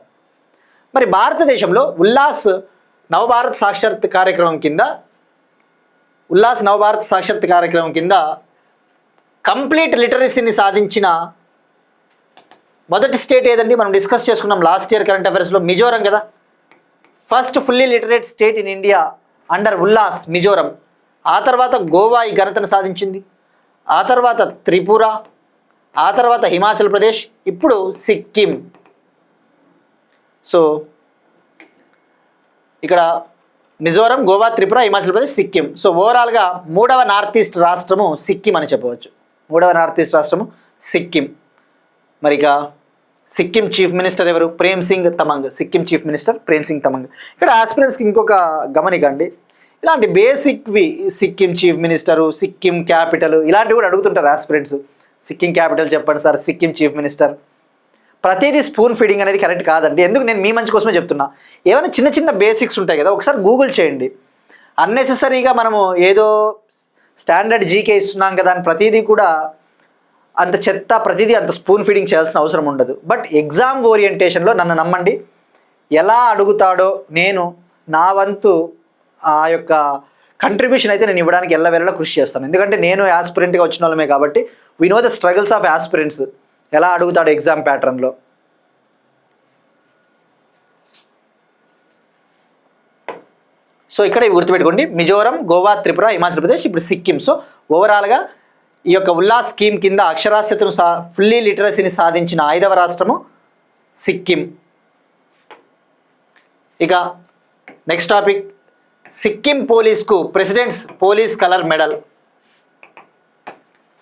మరి భారతదేశంలో ఉల్లాస్ నవభారత్ సాక్షరత కార్యక్రమం కింద కంప్లీట్ లిటరసీని సాధించిన మొదటి స్టేట్ ఏదండి? మనం డిస్కస్ చేసుకున్నాం లాస్ట్ ఇయర్ కరెంట్ అఫైర్స్లో, మిజోరం కదా. First fully literate state in India under Ullas, Mizoram. ఆ తర్వాత గోవా ఈ ఘనతను సాధించింది, ఆ తర్వాత త్రిపుర, ఆ తర్వాత హిమాచల్ ప్రదేశ్, ఇప్పుడు సిక్కిం. సో ఇక్కడ మిజోరం, గోవా, త్రిపుర, హిమాచల్ ప్రదేశ్, సిక్కిం. సో ఓవరాల్గా 3వ నార్త్ ఈస్ట్ రాష్ట్రము సిక్కిం అని చెప్పవచ్చు. 3వ నార్త్ ఈస్ట్ రాష్ట్రము సిక్కిం. మరి ఇక సిక్కిం చీఫ్ మినిస్టర్ ఎవరు? ప్రేమ్ సింగ్ తమంగ్. Sikkim chief minister Prem Singh Tamang. ఇక్కడ ఆస్పిరెంట్స్కి ఇంకొక గమనికండి, ఇలాంటి బేసిక్వి Sikkim chief minister, Sikkim capital, ఇలాంటివి కూడా అడుగుతుంటారు ఆస్పిరెంట్స్. సిక్కిం క్యాపిటల్ చెప్పండి సార్, సిక్కిం చీఫ్ మినిస్టర్. ప్రతిదీ స్పూన్ ఫీడింగ్ అనేది కరెక్ట్ కాదండి. ఎందుకు, నేను మీ మంచి కోసమే చెప్తున్నా. ఏమైనా చిన్న చిన్న బేసిక్స్ ఉంటాయి కదా, ఒకసారి గూగుల్ చేయండి. అన్నెసెసరీగా మనము ఏదో స్టాండర్డ్ జీకే ఇస్తున్నాం కదా అని ప్రతిదీ కూడా అంత చెత్త, ప్రతిదీ అంత స్పూన్ ఫీడింగ్ చేయాల్సిన అవసరం ఉండదు. బట్ ఎగ్జామ్ ఓరియంటేషన్లో నన్ను నమ్మండి, ఎలా అడుగుతాడో నేను నా వంతు ఆ యొక్క కంట్రిబ్యూషన్ అయితే నేను ఇవ్వడానికి ఎల్లవేళలా కృషి చేస్తాను. ఎందుకంటే నేను యాస్పిరెంట్గా వచ్చిన వాళ్ళమే కాబట్టి we know the struggles of aspirants, ఎలా అడుగుతాడు ఎగ్జామ్ ప్యాటర్న్లో. సో ఇక్కడ ఇవి గుర్తుపెట్టుకోండి, మిజోరం, గోవా, త్రిపుర, హిమాచల్ ప్రదేశ్, ఇప్పుడు సిక్కిం. సో ఓవరాల్గా ఈ యొక్క ఉల్లాస్ స్కీమ్ కింద అక్షరాస్యతను ఫుల్లీ లిటరసీని సాధించిన 5వ రాష్ట్రము సిక్కిం. ఇక నెక్స్ట్ టాపిక్, సిక్కిం పోలీస్కు president's police colour medal.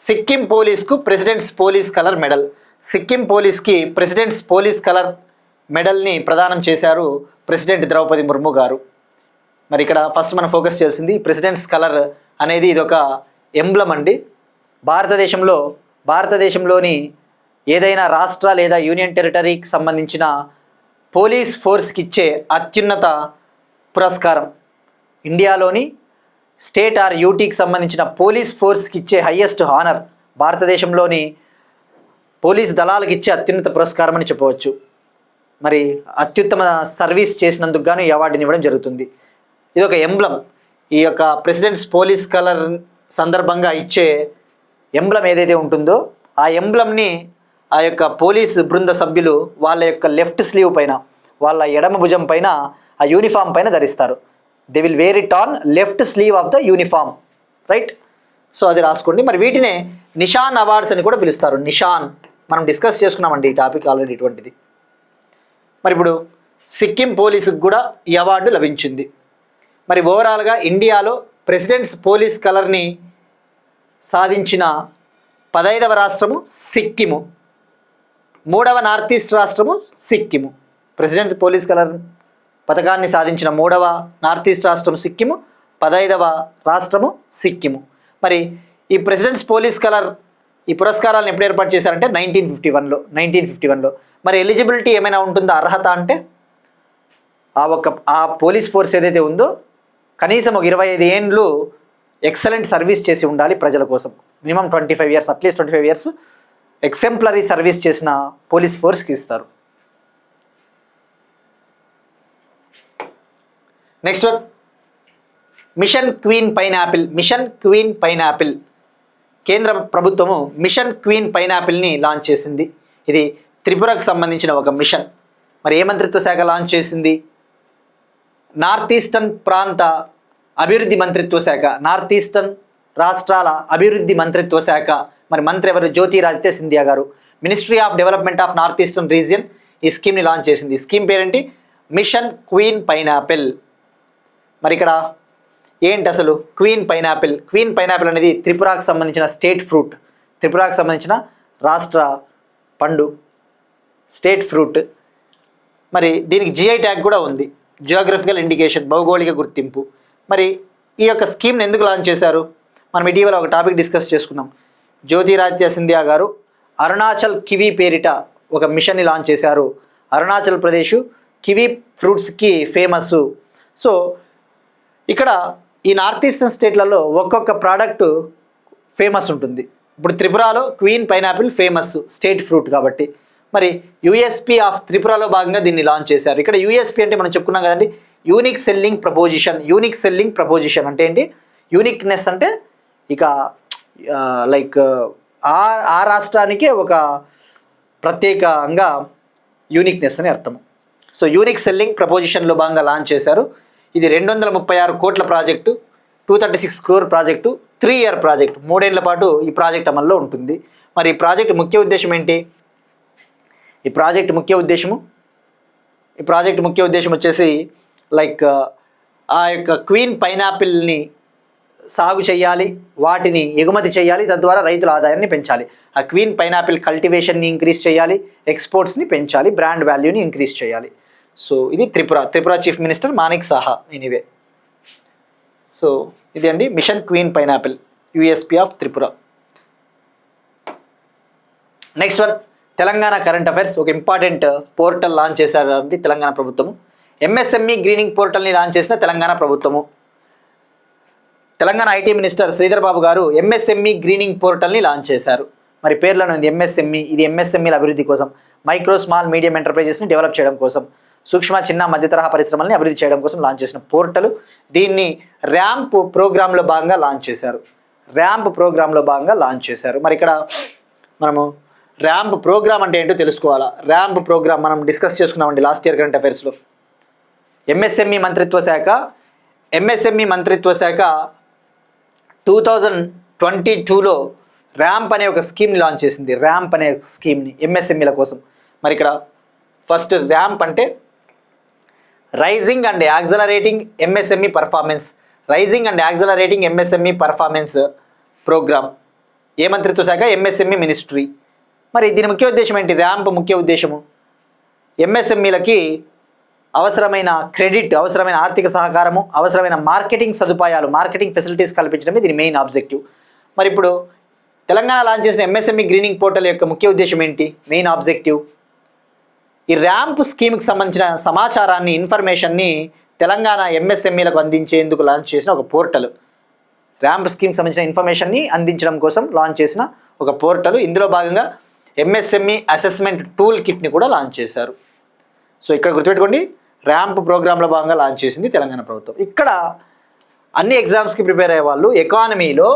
Sikkim పోలీస్కు president's police colour medal. Sikkim పోలీస్కి ప్రెసిడెంట్స్ పోలీస్ కలర్ మెడల్ని ప్రదానం చేశారు ప్రెసిడెంట్ ద్రౌపది ముర్ము గారు. మరి ఇక్కడ ఫస్ట్ మనం ఫోకస్ చేయాల్సింది ప్రెసిడెంట్స్ కలర్ అనేది ఇది ఒక ఎంబ్లం అండి. భారతదేశంలోని ఏదైనా రాష్ట్ర లేదా యూనియన్ టెరిటరీకి సంబంధించిన పోలీస్ ఫోర్స్కి ఇచ్చే అత్యున్నత పురస్కారం. ఇండియాలోని స్టేట్ ఆర్ యూటీకి సంబంధించిన పోలీస్ ఫోర్స్కి ఇచ్చే హయ్యెస్ట్ హానర్, భారతదేశంలోని పోలీస్ దళాలకు ఇచ్చే అత్యున్నత పురస్కారం అని చెప్పవచ్చు. మరి అత్యుత్తమ సర్వీస్ చేసినందుకు గాను ఈ అవార్డుని ఇవ్వడం జరుగుతుంది. ఇది ఒక ఎంబ్లం. ఈ యొక్క ప్రెసిడెంట్స్ పోలీస్ కలర్ సందర్భంగా ఇచ్చే ఎంబ్లం ఏదైతే ఉంటుందో ఆ ఎంబ్లంని ఆ యొక్క పోలీస్ బృంద సభ్యులు వాళ్ళ యొక్క లెఫ్ట్ స్లీవ్ పైన, వాళ్ళ ఎడమ భుజం పైన, ఆ యూనిఫామ్ పైన ధరిస్తారు. They will wear it on left sleeve of the uniform, right. So అది రాసుకోండి. మరి వీటినే నిషాన్ అవార్డ్స్ అని కూడా పిలుస్తారు. నిషాన్ మనం డిస్కస్ చేసుకున్నామండి ఈ టాపిక్ ఆల్రెడీ ఇటువంటిది. మరి ఇప్పుడు సిక్కిం పోలీసుకు కూడా ఈ అవార్డు లభించింది. మరి ఓవరాల్గా ఇండియాలో ప్రెసిడెంట్స్ పోలీస్ కలర్ని సాధించిన 15వ రాష్ట్రము సిక్కిము, 3వ నార్త్ ఈస్ట్ రాష్ట్రము సిక్కిము. ప్రెసిడెంట్ పోలీస్ కలర్ పథకాన్ని సాధించిన 3వ నార్త్ ఈస్ట్ రాష్ట్రం సిక్కిము, 15వ రాష్ట్రము సిక్కిము. మరి ఈ ప్రెసిడెంట్స్ పోలీస్ కలర్ ఈ పురస్కారాలను ఎప్పుడు ఏర్పాటు చేశారంటే 1951లో. మరి ఎలిజిబిలిటీ ఏమైనా ఉంటుందా, అర్హత అంటే ఆ పోలీస్ ఫోర్స్ ఏదైతే ఉందో కనీసం ఒక 25 ఏండ్లు ఎక్సలెంట్ సర్వీస్ చేసి ఉండాలి ప్రజల కోసం. Minimum 25 years, at least 25 years exemplary service చేసిన పోలీస్ ఫోర్స్కి ఇస్తారు. Next one, mission queen pineapple. కేంద్ర ప్రభుత్వము మిషన్ క్వీన్ పైనాపిల్ని లాంచ్ చేసింది. ఇది త్రిపురకు సంబంధించిన ఒక మిషన్. మరి ఏ మంత్రిత్వ శాఖ లాంచ్ చేసింది? నార్త్ ఈస్టర్న్ ప్రాంత అభివృద్ధి మంత్రిత్వ శాఖ, నార్త్ ఈస్టర్న్ రాష్ట్రాల అభివృద్ధి మంత్రిత్వ శాఖ. మరి మంత్రి ఎవరు? జ్యోతిరాదిత్య సింధియా గారు. Ministry of development of north eastern region ఈ స్కీమ్ని లాంచ్ చేసింది. ఈ స్కీమ్ పేరేంటి? Mission queen pineapple. మరి ఇక్కడ ఏంటి అసలు క్వీన్ పైనాపిల్ అనేది త్రిపురకు సంబంధించిన స్టేట్ ఫ్రూట్, త్రిపురకు సంబంధించిన రాష్ట్ర పండు, స్టేట్ ఫ్రూట్. మరి దీనికి జిఐ ట్యాగ్ కూడా ఉంది, జియోగ్రఫికల్ ఇండికేషన్, భౌగోళిక గుర్తింపు. మరి ఈ యొక్క స్కీమ్ని ఎందుకు లాంచ్ చేశారు? మనం ఇటీవల ఒక టాపిక్ డిస్కస్ చేసుకున్నాం. జ్యోతిరాదిత్య సింధియా గారు అరుణాచల్ కివీ పేరిట ఒక మిషన్ని లాంచ్ చేశారు. అరుణాచల్ ప్రదేశ్ కివీ ఫ్రూట్స్కి ఫేమస్. సో ఇక్కడ ఈ నార్త్ ఈస్టర్న్ స్టేట్లలో ఒక్కొక్క ప్రోడక్ట్ ఫేమస్ ఉంటుంది. ఇప్పుడు త్రిపురలో queen pineapple famous state fruit కాబట్టి. మరి యూఎస్పీ ఆఫ్ త్రిపురలో భాగంగా దీన్ని లాంచ్ చేశారు. ఇక్కడ యూఎస్పీ అంటే మనం చెప్పుకున్నాం కదండి, యూనిక్ సెల్లింగ్ ప్రపోజిషన్ అంటే ఏంటి? యూనిక్నెస్ అంటే ఇక లైక్ ఆ రాష్ట్రానికే ఒక ప్రత్యేకంగా యూనిక్నెస్ అని అర్థం. సో యూనిక్ సెల్లింగ్ ప్రపోజిషన్లో భాగంగా లాంచ్ చేశారు. ఇది 236 కోట్ల project, 236 crore project, 3 year project, 3 ఏళ్ల పాటు ఈ ప్రాజెక్ట్ అమల్లో ఉంటుంది. మరి ఈ ప్రాజెక్ట్ ముఖ్య ఉద్దేశం ఏంటి? ఈ ప్రాజెక్ట్ ముఖ్య ఉద్దేశం వచ్చేసి లైక్ ఆ యొక్క క్వీన్ పైనాపిల్ని సాగు చేయాలి, వాటిని ఎగుమతి చేయాలి, తద్వారా రైతుల ఆదాయాన్ని పెంచాలి. ఆ క్వీన్ పైనాపిల్ కల్టివేషన్ని ఇంక్రీజ్ చేయాలి, ఎక్స్పోర్ట్స్ని పెంచాలి, బ్రాండ్ వాల్యూని ఇంక్రీజ్ చేయాలి. సో ఇది Tripura chief minister Manik Saha. Anyway, so ఇది అండి mission queen pineapple, USP of Tripura. Next one, Telangana current affairs. ఒక ఇంపార్టెంట్ పోర్టల్ లాంచ్ చేశారు తెలంగాణ ప్రభుత్వము. ఎంఎస్ఎంఈ గ్రీనింగ్ పోర్టల్ని లాంచ్ చేసిన తెలంగాణ ప్రభుత్వము. తెలంగాణ ఐటీ మినిస్టర్ శ్రీధర్ బాబు గారు ఎంఎస్ఎంఈ గ్రీనింగ్ పోర్టల్ని లాంచ్ చేశారు. మరి పేర్లను ఉంది ఎంఎస్ఎంఈ. ఇది ఎంఎస్ఎంఈల అభివృద్ధి కోసం, మైక్రో స్మాల్ మీడియం ఎంటర్ప్రైజెస్ని డెవలప్ చేయడం కోసం, సూక్ష్మ చిన్న మధ్య తరహా పరిశ్రమల్ని అభివృద్ధి చేయడం కోసం లాంచ్ చేసిన పోర్టల్. దీన్ని ర్యాంప్ ప్రోగ్రాంలో భాగంగా లాంచ్ చేశారు. మరి ఇక్కడ మనము ర్యాంప్ ప్రోగ్రామ్ అంటే ఏంటో తెలుసుకోవాలా. ర్యాంప్ ప్రోగ్రామ్ మనం డిస్కస్ చేసుకున్నామండి లాస్ట్ ఇయర్ కరెంట్ అఫైర్స్లో. ఎంఎస్ఎంఈ మంత్రిత్వ శాఖ 2022లో ర్యాంప్ అనే ఒక స్కీమ్ని లాంచ్ చేసింది. ర్యాంప్ అనే స్కీమ్ని ఎంఎస్ఎంఈల కోసం. మరి ఇక్కడ ఫస్ట్ ర్యాంప్ అంటే rising and accelerating MSME performance programme. ఏ మంత్రిత్వ శాఖ? MSME ministry. మరి దీని ముఖ్య ఉద్దేశం ఏంటి? ర్యాంప్ ముఖ్య ఉద్దేశము ఎంఎస్ఎంఈలకి అవసరమైన క్రెడిట్, అవసరమైన ఆర్థిక సహకారము, అవసరమైన మార్కెటింగ్ సదుపాయాలు, మార్కెటింగ్ ఫెసిలిటీస్ కల్పించడమే దీని మెయిన్ ఆబ్జెక్టివ్. మరి ఇప్పుడు తెలంగాణ లాంచ్ చేసిన ఎంఎస్ఎంఈ గ్రీనింగ్ పోర్టల్ యొక్క ముఖ్య ఉద్దేశం ఏంటి? మెయిన్ ఆబ్జెక్టివ్ ఈ ర్యాంప్ స్కీమ్కి సంబంధించిన సమాచారాన్ని, ఇన్ఫర్మేషన్ని తెలంగాణ ఎంఎస్ఎంఈలకు అందించేందుకు లాంచ్ చేసిన ఒక పోర్టల్. ర్యాంప్ స్కీమ్కి సంబంధించిన ఇన్ఫర్మేషన్ని అందించడం కోసం లాంచ్ చేసిన ఒక పోర్టల్. ఇందులో భాగంగా ఎంఎస్ఎంఈ అసెస్మెంట్ టూల్ కిట్ని కూడా లాంచ్ చేశారు. సో ఇక్కడ గుర్తుపెట్టుకోండి, ర్యాంప్ ప్రోగ్రాంలో భాగంగా లాంచ్ చేసింది తెలంగాణ ప్రభుత్వం. ఇక్కడ అన్ని ఎగ్జామ్స్కి ప్రిపేర్ అయ్యే వాళ్ళు ఎకానమీలో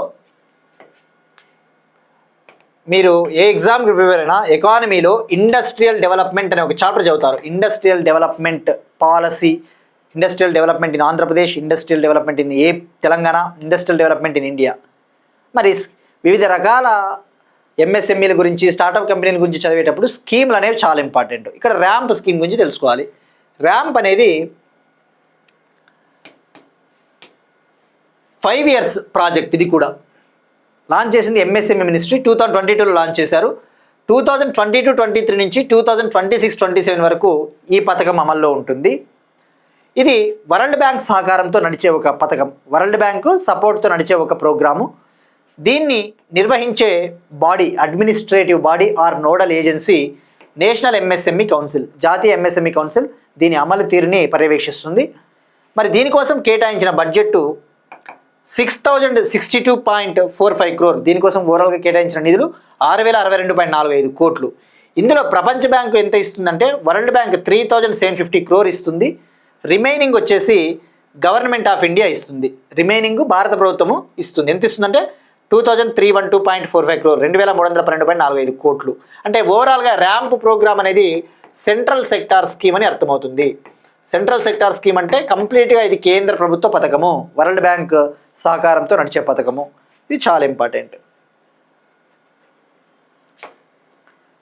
మీరు ఏ ఎగ్జామ్కి ప్రిపేర్ అయినా ఎకానమీలో ఇండస్ట్రియల్ డెవలప్మెంట్ అనే ఒక చాప్టర్ చదువుతారు. Industrial development policy, industrial development in Andhra Pradesh, industrial development in Telangana, industrial development in India. మరి వివిధ రకాల ఎంఎస్ఎంఈల గురించి, స్టార్టప్ కంపెనీల గురించి చదివేటప్పుడు స్కీమ్లు అనేవి చాలా ఇంపార్టెంట్. ఇక్కడ ర్యాంప్ స్కీమ్ గురించి తెలుసుకోవాలి. ర్యాంప్ అనేది 5 years ప్రాజెక్ట్. ఇది కూడా లాంచ్ చేసింది ఎంఎస్ఎంఈ మినిస్ట్రీ. 2022లో లాంచ్ చేశారు. 2022-23 నుంచి 2026-27 వరకు ఈ పథకం అమల్లో ఉంటుంది. ఇది వరల్డ్ బ్యాంక్ సహకారంతో నడిచే ఒక పథకం, వరల్డ్ బ్యాంకు సపోర్ట్తో నడిచే ఒక ప్రోగ్రాము. దీన్ని నిర్వహించే body, administrative body or nodal agency national MSME council, జాతీయ ఎంఎస్ఎంఈ కౌన్సిల్ దీని అమలు తీరుని పర్యవేక్షిస్తుంది. మరి దీనికోసం కేటాయించిన బడ్జెట్ 6062.45 crore. దీనికోసం ఓవరాల్గా కేటాయించిన నిధులు 6062.45 కోట్లు. ఇందులో ప్రపంచ బ్యాంకు ఎంత ఇస్తుందంటే వరల్డ్ బ్యాంక్ 3750 crore ఇస్తుంది. రిమైనింగ్ వచ్చేసి గవర్నమెంట్ ఆఫ్ ఇండియా ఇస్తుంది. రిమైనింగ్ భారత ప్రభుత్వము ఇస్తుంది. ఎంత ఇస్తుందంటే 2312.45 crore, 2312.45 కోట్లు. అంటే ఓవరాల్గా ర్యాంప్ ప్రోగ్రామ్ అనేది సెంట్రల్ సెక్టార్ స్కీమ్ అని అర్థమవుతుంది. సెంట్రల్ సెక్టార్ స్కీమ్ అంటే కంప్లీట్గా ఇది కేంద్ర ప్రభుత్వ పథకము, వరల్డ్ బ్యాంక్ సహకారంతో నడిచే పథకము. ఇది చాలా ఇంపార్టెంట్.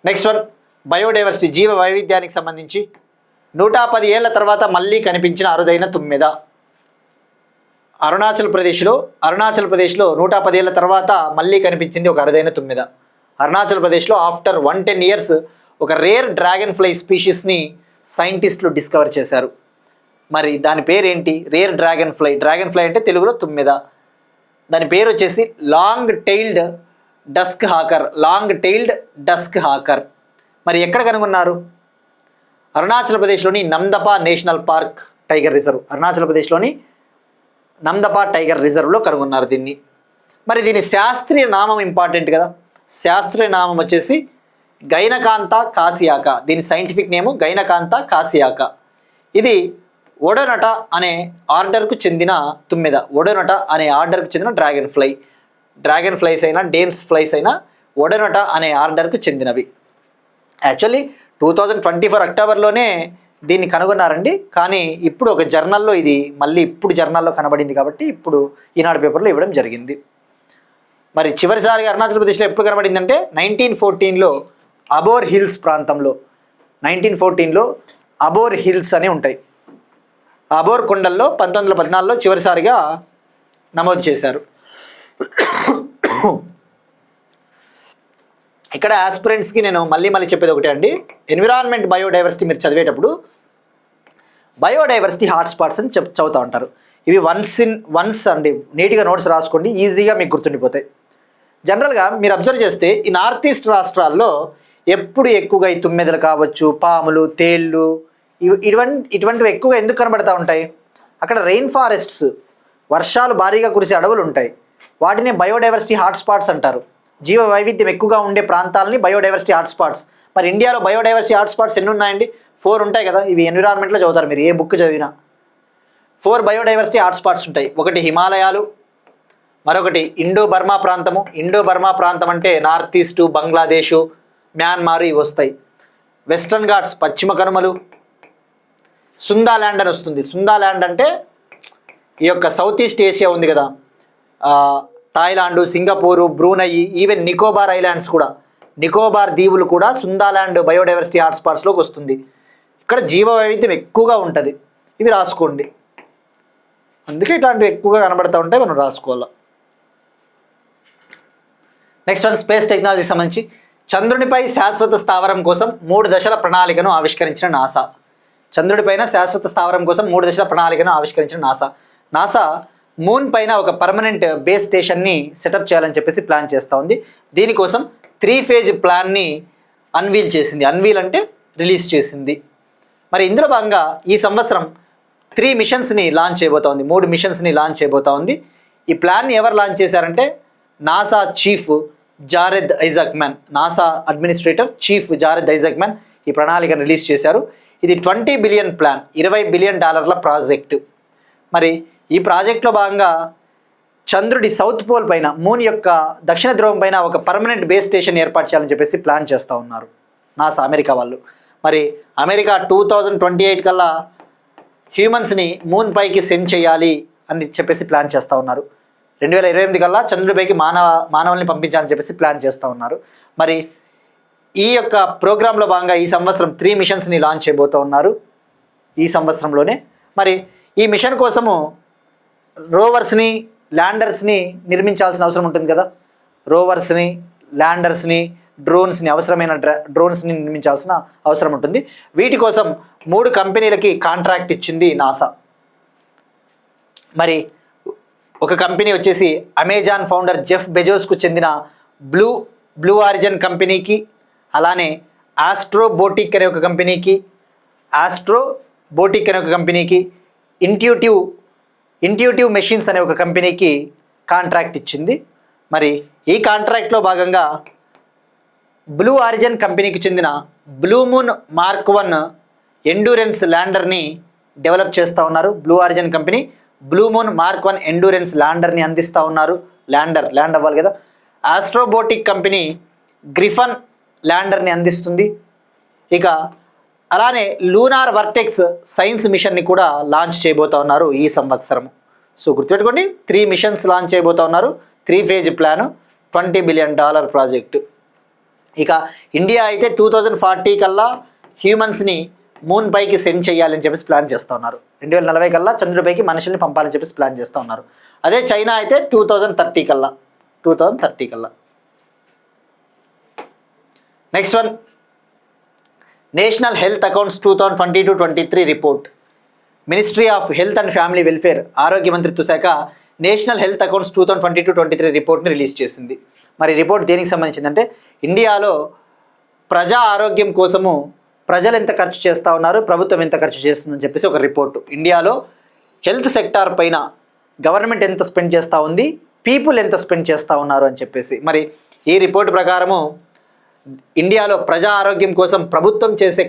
నెక్స్ట్ వన్, బయోడైవర్సిటీ, జీవ వైవిధ్యానికి సంబంధించి 110 ఏళ్ల తర్వాత మళ్ళీ కనిపించిన అరుదైన తుమ్మెద. అరుణాచల్ ప్రదేశ్లో 110 ఏళ్ల తర్వాత మళ్ళీ కనిపించింది ఒక అరుదైన తుమ్మెద. అరుణాచల్ ప్రదేశ్లో ఆఫ్టర్ 110 years ఒక రేర్ డ్రాగన్ ఫ్లై స్పీషీస్ని సైంటిస్టులు డిస్కవర్ చేశారు. మరి దాని పేరేంటి? Rare dragonfly. Dragonfly అంటే తెలుగులో తుమ్మెద. దాని పేరు వచ్చేసి long tailed dusk hawker. Long tailed dusk hawker. మరి ఎక్కడ కనుగొన్నారు? అరుణాచల్ ప్రదేశ్లోని Namdapha national park tiger reserve. Arunachal ప్రదేశ్లోని నమ్దపా టైగర్ రిజర్వ్లో కనుగొన్నారు దీన్ని. మరి దీని శాస్త్రీయ నామం ఇంపార్టెంట్ కదా. శాస్త్రీయ నామం వచ్చేసి గైనకాంతా కాసియాకా. దీని సైంటిఫిక్ నేము గైనకాంతా కాసియాకా. ఇది ఒడోనట అనే ఆర్డర్కు చెందిన తుమ్మెద. ఒడోనట అనే ఆర్డర్కు చెందిన డ్రాగన్ ఫ్లై. డ్రాగన్ ఫ్లైస్ అయినా డేమ్స్ ఫ్లైస్ అయినా ఒడోనట అనే ఆర్డర్కు చెందినవి. యాక్చువల్లీ 2024 అక్టోబర్లోనే దీన్ని కనుగొన్నారండి. కానీ ఇప్పుడు ఒక జర్నల్లో ఇది మళ్ళీ ఇప్పుడు జర్నల్లో కనబడింది కాబట్టి ఇప్పుడు ఈనాడు పేపర్లో ఇవ్వడం జరిగింది. మరి చివరిసారిగా అరుణాచల్ ప్రదేశ్లో ఎప్పుడు కనబడిందంటే 1914లో అబోర్ హిల్స్ ప్రాంతంలో. 1914లో అబోర్ హిల్స్ అని ఉంటాయి. అబోర్ కొండల్లో 1914లో చివరిసారిగా నమోదు చేశారు. ఇక్కడ ఆస్పిరెంట్స్కి నేను మళ్ళీ చెప్పేది ఒకటే అండి, ఎన్విరాన్మెంట్ బయోడైవర్సిటీ మీరు చదివేటప్పుడు బయోడైవర్సిటీ హాట్స్పాట్స్ అని చదువుతూ ఉంటారు. ఇవి వన్స్ అండి, నీట్గా నోట్స్ రాసుకోండి, ఈజీగా మీకు గుర్తుండిపోతాయి. జనరల్గా మీరు అబ్జర్వ్ చేస్తే ఈ నార్త్ ఈస్ట్ రాష్ట్రాల్లో ఎప్పుడు ఎక్కువగా ఈ తుమ్మెదలు కావచ్చు, పాములు, తేళ్ళు ఇటువంటివి ఎక్కువగా ఎందుకు కనబడతా ఉంటాయి? అక్కడ రెయిన్ ఫారెస్ట్స్, వర్షాలు భారీగా కురిసే అడవులు ఉంటాయి. వాటిని బయోడైవర్సిటీ హాట్స్పాట్స్ అంటారు. జీవ వైవిధ్యం ఎక్కువగా ఉండే ప్రాంతాలని బయోడైవర్సిటీ హాట్స్పాట్స్. మరి ఇండియాలో బయోడైవర్సిటీ హాట్స్పాట్స్ ఎన్ని ఉన్నాయండి? 4 ఉంటాయి కదా. ఇవి ఎన్విరాన్మెంట్లో చదువుతారు మీరు, ఏ బుక్ చదివినా. 4 బయోడైవర్సిటీ హాట్స్పాట్స్ ఉంటాయి. ఒకటి హిమాలయాలు, మరొకటి ఇండో బర్మా ప్రాంతము. ఇండో బర్మా ప్రాంతం అంటే నార్త్ ఈస్టు, బంగ్లాదేశు, మ్యాన్మారు ఇవి వస్తాయి. వెస్ట్రన్ ఘాట్స్ పశ్చిమ కనుమలు. సుందాల్యాండ్ అని వస్తుంది. సుందాల్యాండ్ అంటే ఈ యొక్క సౌత్ ఈస్ట్ ఏషియా ఉంది కదా, Thailand, Singapore, Brunei, even Nicobar islands కూడా, నికోబార్ దీవులు కూడా సుందాల్యాండ్ బయోడైవర్సిటీ హాట్స్పాట్స్లోకి వస్తుంది. ఇక్కడ జీవ వైవిధ్యం ఎక్కువగా ఉంటుంది. ఇవి రాసుకోండి. అందుకే ఇట్లాంటివి ఎక్కువగా కనబడుతూ ఉంటాయి, మనం రాసుకోవాలి. నెక్స్ట్ వన్, స్పేస్ టెక్నాలజీకి సంబంధించి చంద్రునిపై శాశ్వత స్థావరం కోసం 3 దశల ప్రణాళికను ఆవిష్కరించిన నాసా. చంద్రుడిపైన శాశ్వత స్థావరం కోసం 3 దశల ప్రణాళికను ఆవిష్కరించిన నాసా మూన్ పైన ఒక పర్మనెంట్ బేస్ స్టేషన్ని సెటప్ చేయాలని చెప్పేసి ప్లాన్ చేస్తూ ఉంది. దీనికోసం 3 phase ప్లాన్ని అన్వీల్ చేసింది. అన్వీల్ అంటే రిలీజ్ చేసింది. మరి ఇందులో భాగంగా ఈ సంవత్సరం 3 మిషన్స్ని లాంచ్ చేయబోతా ఉంది. 3 మిషన్స్ని లాంచ్ చేయబోతా ఉంది. ఈ ప్లాన్ని ఎవరు లాంచ్ చేశారంటే NASA chief Jared Isaacman. NASA administrator chief Jared Isaacman ఈ ప్రణాళికను రిలీజ్ చేశారు. ఇది $20 బిలియన్ ప్లాన్, $20 బిలియన్ ప్రాజెక్టు. మరి ఈ ప్రాజెక్ట్లో భాగంగా చంద్రుడి సౌత్ పోల్ పైన, మూన్ యొక్క దక్షిణ ధ్రువం పైన ఒక పర్మనెంట్ బేస్ స్టేషన్ ఏర్పాటు చేయాలని చెప్పేసి ప్లాన్ చేస్తూ ఉన్నారు నాసా, అమెరికా వాళ్ళు. మరి అమెరికా 2028 కల్లా హ్యూమన్స్ని మూన్ పైకి సెండ్ చేయాలి అని చెప్పేసి ప్లాన్ చేస్తూ ఉన్నారు. 2028 కల్లా చంద్రుడిపైకి మానవుల్ని పంపించాలని చెప్పేసి ప్లాన్ చేస్తూ ఉన్నారు. మరి ఈ యొక్క ప్రోగ్రాంలో భాగంగా ఈ సంవత్సరం 3 మిషన్స్ని లాంచ్ చేయబోతూ ఉన్నారు ఈ సంవత్సరంలోనే. మరి ఈ మిషన్ కోసము రోవర్స్ని, ల్యాండర్స్ని నిర్మించాల్సిన అవసరం ఉంటుంది కదా. రోవర్స్ని, ల్యాండర్స్ని, డ్రోన్స్ని, అవసరమైన డ్రోన్స్ని నిర్మించాల్సిన అవసరం ఉంటుంది. వీటి కోసం 3 కంపెనీలకి కాంట్రాక్ట్ ఇచ్చింది నాసా. మరి ఒక కంపెనీ వచ్చేసి అమెజాన్ ఫౌండర్ జెఫ్ బెజోస్కు చెందిన బ్లూ ఆరిజిన్ కంపెనీకి, అలానే ఆస్ట్రోబోటిక్ అనే ఒక కంపెనీకి ఇంట్యూటివ్ మెషిన్స్ అనే ఒక కంపెనీకి కాంట్రాక్ట్ ఇచ్చింది. మరి ఈ కాంట్రాక్ట్లో భాగంగా బ్లూ ఆరిజిన్ కంపెనీకి చెందిన బ్లూ మూన్ మార్క్ 1 ఎండూరెన్స్ ల్యాండర్ని డెవలప్ చేస్తూ ఉన్నారు. Blue Origin company Blue Moon mark 1 endurance ల్యాండర్ని అందిస్తూ ఉన్నారు. ల్యాండ్ అవ్వాలి కదా. ఆస్ట్రోబోటిక్ కంపెనీ గ్రిఫన్ ల్యాండర్ని అందిస్తుంది. ఇక అలానే లూనార్ వర్టెక్స్ సైన్స్ మిషన్ని కూడా లాంచ్ చేయబోతా ఉన్నారు ఈ సంవత్సరం. సో గుర్తుపెట్టుకోండి, 3 మిషన్స్ లాంచ్ చేయబోతా ఉన్నారు. 3 ఫేజ్ ప్లాను, $20 బిలియన్ ప్రాజెక్టు. ఇక ఇండియా అయితే 2040 కల్లా హ్యూమన్స్ని మూన్ పైకి సెండ్ చేయాలని చెప్పేసి ప్లాన్ చేస్తూ ఉన్నారు. 2040 కల్లా చంద్రుడిపైకి మనుషుల్ని పంపాలని చెప్పేసి ప్లాన్ చేస్తూ ఉన్నారు. అదే చైనా అయితే 2030 కల్లా. Next one, national health accounts 2022-23 report. Ministry of health and family welfare, ఆరోగ్య మంత్రిత్వ శాఖ నేషనల్ హెల్త్ అకౌంట్స్ 2022-23 రిపోర్ట్ని రిలీజ్ చేసింది. మరి రిపోర్ట్ దేనికి సంబంధించిందంటే ఇండియాలో ప్రజా ఆరోగ్యం కోసము ప్రజలు ఎంత ఖర్చు చేస్తూ ఉన్నారు, ప్రభుత్వం ఎంత ఖర్చు చేస్తుందని చెప్పేసి ఒక రిపోర్టు. ఇండియాలో హెల్త్ సెక్టార్ పైన గవర్నమెంట్ ఎంత స్పెండ్ చేస్తూ ఉంది, పీపుల్ ఎంత స్పెండ్ చేస్తూ ఉన్నారు అని చెప్పేసి. మరి ఈ రిపోర్టు ప్రకారము ఇండియాలో ప్రజా ఆరోగ్యం కోసం ప్రభుత్వం చేసే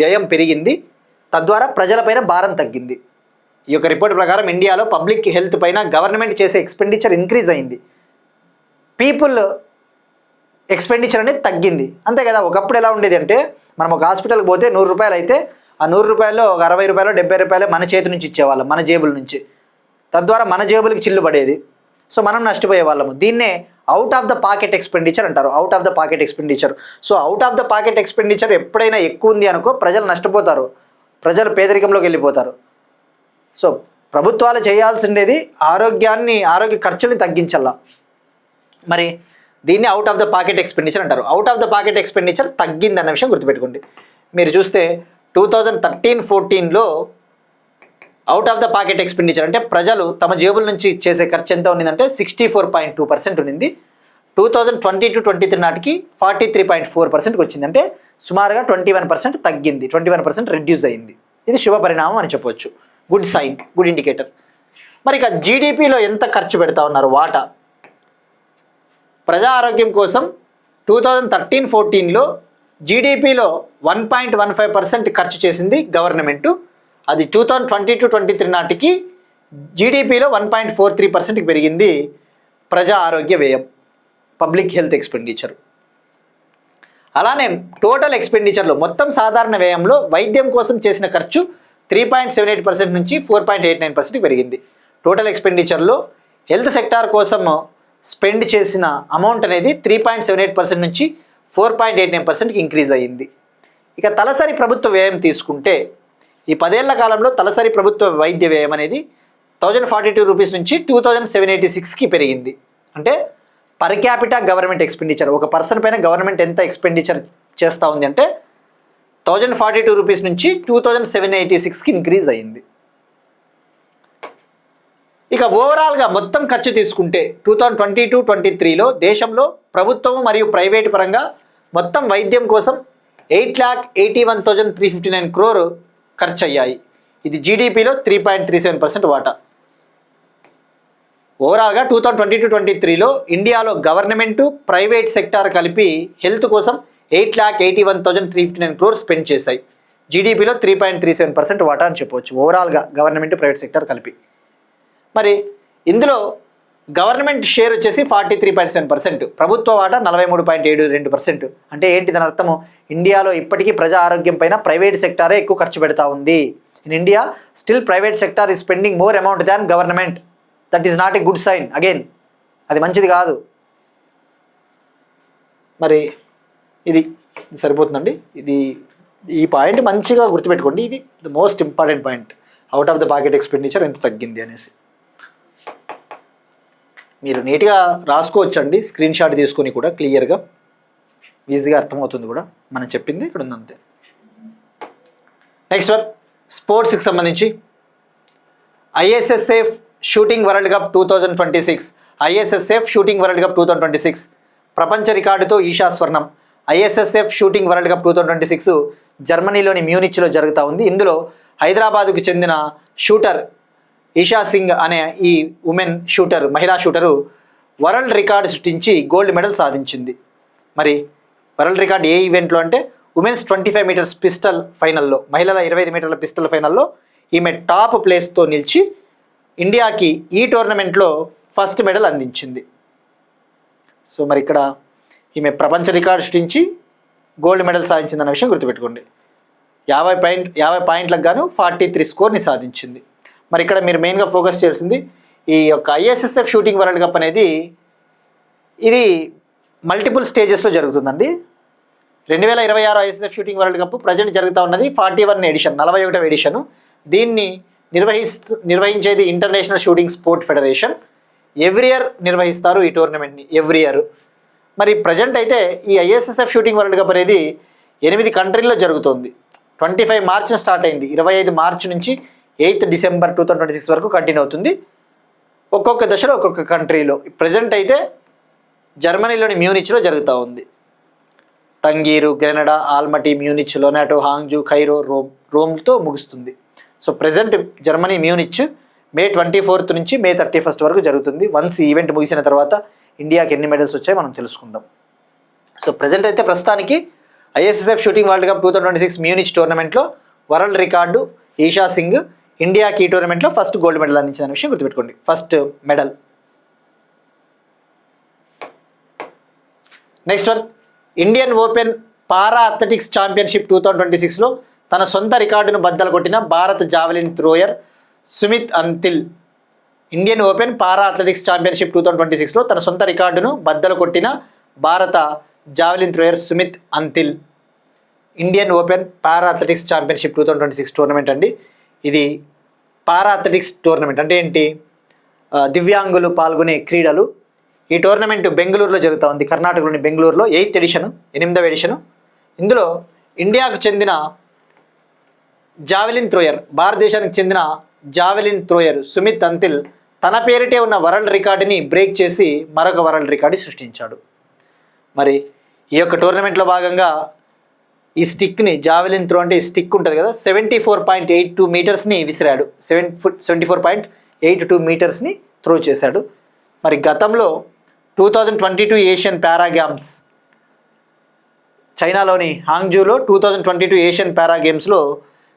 వ్యయం పెరిగింది, తద్వారా ప్రజలపైన భారం తగ్గింది. ఈ యొక్క రిపోర్ట్ ప్రకారం ఇండియాలో పబ్లిక్ హెల్త్ పైన గవర్నమెంట్ చేసే ఎక్స్పెండిచర్ ఇంక్రీజ్ అయింది, పీపుల్ ఎక్స్పెండిచర్ అనేది తగ్గింది. అంతే కదా. ఒకప్పుడు ఎలా ఉండేది అంటే మనం ఒక హాస్పిటల్కి పోతే 100 రూపాయలు అయితే ఆ 100 రూపాయల్లో ఒక 60 రూపాయలు 70 రూపాయలు మన చేతి నుంచి ఇచ్చేవాళ్ళం, మన జేబుల నుంచి. తద్వారా మన జేబులకి చిల్లు పడేది. సో మనం నష్టపోయే వాళ్ళము. దీన్నే out of the pocket expenditure అంటారు. So out of the pocket expenditure ఎప్పుడైనా ఎక్కువ ఉంది అనుకో ప్రజలు నష్టపోతారు, ప్రజలు పేదరికంలోకి వెళ్ళిపోతారు. సో ప్రభుత్వాలు చేయాల్సిండేది ఆరోగ్య ఖర్చుల్ని తగ్గించాల. మరి దీన్ని out of the pocket expenditure అంటారు. Out of the pocket expenditure తగ్గిందన్న విషయం గుర్తుపెట్టుకోండి. మీరు చూస్తే 2013-14లో out of the pocket expenditure అంటే ప్రజలు తమ జేబుల నుంచి చేసే ఖర్చు ఎంత ఉండిందంటే 64.2% ఉండింది. 2022-23 నాటికి 43.4%కి వచ్చింది. అంటే సుమారుగా 21% తగ్గింది, 21% రెడ్యూస్ అయింది. ఇది శుభ పరిణామం అని చెప్పవచ్చు. Good sign, good indicator. మరి ఇక జీడిపిలో ఎంత ఖర్చు పెడతా ఉన్నారు వాటా ప్రజా ఆరోగ్యం కోసం 2013-14లో జీడిపిలో 1.15% ఖర్చు చేసింది గవర్నమెంటు. అది 2022-23 నాటికి జీడిపిలో 1.43%కి పెరిగింది ప్రజా ఆరోగ్య వ్యయం, పబ్లిక్ హెల్త్ ఎక్స్పెండిచర్. అలానే టోటల్ ఎక్స్పెండిచర్లో మొత్తం సాధారణ వ్యయంలో వైద్యం కోసం చేసిన ఖర్చు 3.78% నుంచి 4.89%కి పెరిగింది. టోటల్ ఎక్స్పెండిచర్లో హెల్త్ సెక్టార్ కోసం స్పెండ్ చేసిన అమౌంట్ అనేది 3.78% నుంచి 4.89%కి ఇంక్రీజ్ అయ్యింది. ఇక తలసరి ప్రభుత్వ వ్యయం తీసుకుంటే ఈ 10 ఏళ్ల కాలంలో తలసరి ప్రభుత్వ వైద్య వ్యయం అనేది 1042 రూపీస్ నుంచి 2786కి పెరిగింది. అంటే పర్ క్యాపిటా గవర్నమెంట్ ఎక్స్పెండిచర్, ఒక పర్సన్ పైన గవర్నమెంట్ ఎంత ఎక్స్పెండిచర్ చేస్తూ ఉంది అంటే 1042 రూపీస్ నుంచి 2786కి ఇంక్రీజ్ అయ్యింది. ఇక ఓవరాల్గా మొత్తం ఖర్చు తీసుకుంటే 2022-23లో దేశంలో ప్రభుత్వం మరియు ప్రైవేటు పరంగా మొత్తం వైద్యం కోసం 8,81,359 crore ఖర్చు అయ్యాయి. ఇది జీడిపిలో 3.37% వాటా. ఓవరాల్గా 2022-23లో ఇండియాలో గవర్నమెంటు ప్రైవేట్ సెక్టార్ కలిపి హెల్త్ కోసం 8,81,359 crore స్పెండ్ చేశాయి. జీడిపిలో 3.37% వాటా అని చెప్పవచ్చు ఓవరాల్గా గవర్నమెంట్ ప్రైవేట్ సెక్టార్ కలిపి. మరి ఇందులో గవర్నమెంట్ షేర్ వచ్చేసి 43.7%, ప్రభుత్వ వాటా 43.72%. అంటే ఏంటి దాని అర్థము? ఇండియాలో ఇప్పటికీ ప్రజా ఆరోగ్యం పైన ప్రైవేట్ సెక్టారే ఎక్కువ ఖర్చు పెడతా ఉంది. In India still private sector is spending more amount than government. That is not a good sign. Again అది మంచిది కాదు. మరి ఇది సరిపోతుందండి. ఈ పాయింట్ మంచిగా గుర్తుపెట్టుకోండి. ఇది the most important point. Out of the pocket expenditure ఎంత తగ్గింది అనేసి మీరు నీట్గా రాసుకోవచ్చండి. స్క్రీన్ షాట్ తీసుకొని కూడా క్లియర్గా ఈజీగా అర్థమవుతుంది కూడా. మనం చెప్పింది ఇక్కడ ఉంది అంతే. నెక్స్ట్ వన్ స్పోర్ట్స్కి సంబంధించి ISSF shooting world cup 2026, ISSF shooting world cup 2026, ప్రపంచ రికార్డుతో ఈషా స్వర్ణం. ఐఎస్ఎస్ఎఫ్ షూటింగ్ వరల్డ్ కప్ 2026 జర్మనీలోని మ్యూనిచ్లో జరుగుతూ ఉంది. ఇందులో హైదరాబాద్కు చెందిన షూటర్ ఈషా సింగ్ అనే ఈ ఉమెన్ షూటర్, మహిళా షూటరు వరల్డ్ రికార్డు సృష్టించి గోల్డ్ మెడల్ సాధించింది. మరి వరల్డ్ రికార్డ్ ఏ ఈవెంట్లో అంటే ఉమెన్స్ 25 మీటర్స్ పిస్టల్ ఫైనల్లో, మహిళల 25 మీటర్ల పిస్టల్ ఫైనల్లో ఈమె టాప్ ప్లేస్తో నిలిచి ఇండియాకి ఈ టోర్నమెంట్లో ఫస్ట్ మెడల్ అందించింది. సో మరి ఇక్కడ ఈమె ప్రపంచ రికార్డు సృష్టించి గోల్డ్ మెడల్ సాధించిందన్న విషయం గుర్తుపెట్టుకోండి. 50 పాయింట్లకు గాను 43 స్కోర్ని సాధించింది. మరి ఇక్కడ మీరు మెయిన్గా ఫోకస్ చేయాల్సింది ఈ యొక్క ఐఎస్ఎస్ఎఫ్ షూటింగ్ వరల్డ్ కప్ అనేది ఇది మల్టిపుల్ స్టేజెస్లో జరుగుతుందండి. 2026 ISSF shooting world cup present జరుగుతూ ఉన్నది 41 ఎడిషన్, 41వ ఎడిషను. దీన్ని నిర్వహించేది international shooting sport federation. Every year నిర్వహిస్తారు ఈ టోర్నమెంట్ని, ఎవ్రీ ఇయర్. మరి ప్రజెంట్ అయితే ఈ ఐఎస్ఎస్ఎఫ్ షూటింగ్ వరల్డ్ కప్ అనేది 8 కంట్రీల్లో జరుగుతుంది. 25 మార్చి స్టార్ట్ అయింది, 25 మార్చి నుంచి 8 డిసెంబర్ 2026 వరకు కంటిన్యూ అవుతుంది. ఒక్కొక్క దశలో ఒక్కొక్క కంట్రీలో. ప్రజెంట్ అయితే జర్మనీలోని మ్యూనిచ్లో జరుగుతూ ఉంది. తంగీరు, గ్రెనడా, ఆల్మటీ, మ్యూనిచ్, లొనాటో, హాంగ్జూ, ఖైరో, రోమ్తో ముగుస్తుంది. సో ప్రజెంట్ జర్మనీ మ్యూనిచ్ మే 24 నుంచి మే 31 వరకు జరుగుతుంది. వన్స్ ఈవెంట్ ముగిసిన తర్వాత ఇండియాకి ఎన్ని మెడల్స్ వచ్చాయో మనం తెలుసుకుందాం. సో ప్రజెంట్ అయితే ప్రస్తుతానికి ISSF shooting world cup 2026 Munich టోర్నమెంట్లో వరల్డ్ రికార్డు ఈషా సింగ్ ఇండియాకి ఈ టోర్నమెంట్లో ఫస్ట్ గోల్డ్ మెడల్ అందించిన విషయం గుర్తుపెట్టుకోండి. First medal. Next one, Indian open para athletics championship 2026లో తన సొంత రికార్డును బద్దలు కొట్టిన భారత javelin thrower Sumit Antil. Indian open para athletics championship 2026లో తన సొంత రికార్డును బద్దలు కొట్టిన భారత javelin thrower Sumit Antil. Indian open para athletics championship 2026 tournament అండి. ఇది పారా అథ్లెటిక్స్ టోర్నమెంట్ అంటే ఏంటి? దివ్యాంగులు పాల్గొనే క్రీడలు. ఈ టోర్నమెంట్ బెంగళూరులో జరుగుతూ ఉంది, కర్ణాటకలోని బెంగళూరులో. 8th ఎడిషను, 8వ ఎడిషను. ఇందులో ఇండియాకు చెందిన జావెలిన్ థ్రోయర్, భారతదేశానికి చెందిన జావెలిన్ థ్రోయర్ సుమిత్ అంతిల్ తన పేరిటే ఉన్న వరల్డ్ రికార్డుని బ్రేక్ చేసి మరొక వరల్డ్ రికార్డు సృష్టించాడు. మరి ఈ యొక్క టోర్నమెంట్లో భాగంగా ఈ స్టిక్ని, జావెలిన్ త్రో అంటే ఈ స్టిక్ ఉంటుంది కదా, 74.82 మీటర్స్ని విసిరాడు. 74.82 మీటర్స్ని త్రో చేశాడు. మరి గతంలో 2022 ఏషియన్ పారా గేమ్స్, చైనాలోని హాంగ్జూలో 2022 ఏషియన్ పారా గేమ్స్లో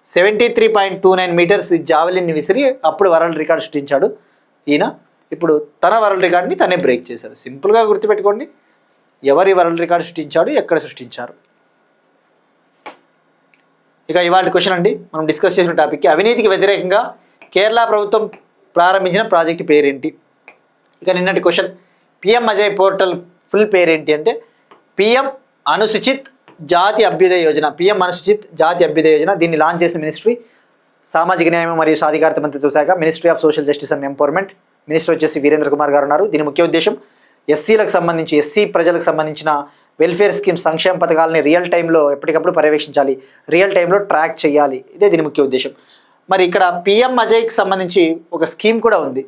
73.29 మీటర్స్ జావెలిన్ని విసిరి అప్పుడు వరల్డ్ రికార్డ్ సృష్టించాడు ఈయన. ఇప్పుడు తన వరల్డ్ రికార్డ్ని తనే బ్రేక్ చేశాడు. సింపుల్గా గుర్తుపెట్టుకోండి, ఎవరి వరల్డ్ రికార్డ్ సృష్టించాడు, ఎక్కడ సృష్టించారు. ఇక ఇవాళ క్వశ్చన్ అండి, మనం డిస్కస్ చేసిన టాపిక్కి, అవినీతికి వ్యతిరేకంగా కేరళ ప్రభుత్వం ప్రారంభించిన ప్రాజెక్ట్ పేరేంటి? ఇక నిన్నటి question, PM Ajay portal full పేరేంటి అంటే పిఎం అనుసూచిత్ జాతి అభ్యుదయ యోజన. పిఎం అనుసూచిత్ జాతి అభ్యుదయ యోజన. దీన్ని లాంచ్ చేసిన మినిస్ట్రీ సామాజిక న్యాయం మరియు సాధికారత మంత్రిత్వ శాఖ, ministry of social justice and empowerment. Minister వచ్చేసి వీరేంద్ర కుమార్ గారు ఉన్నారు. దీని ముఖ్య ఉద్దేశం ఎస్సీలకు సంబంధించి, ఎస్సీ ప్రజలకు సంబంధించిన వెల్ఫేర్ స్కీమ్స్, సంక్షేమ పథకాలని రియల్ టైంలో ఎప్పటికప్పుడు పర్యవేక్షించాలి, రియల్ టైంలో ట్రాక్ చేయాలి. ఇదే దీని ముఖ్య ఉద్దేశం. మరి ఇక్కడ పిఎం అజయ్కి సంబంధించి ఒక స్కీమ్ కూడా ఉంది.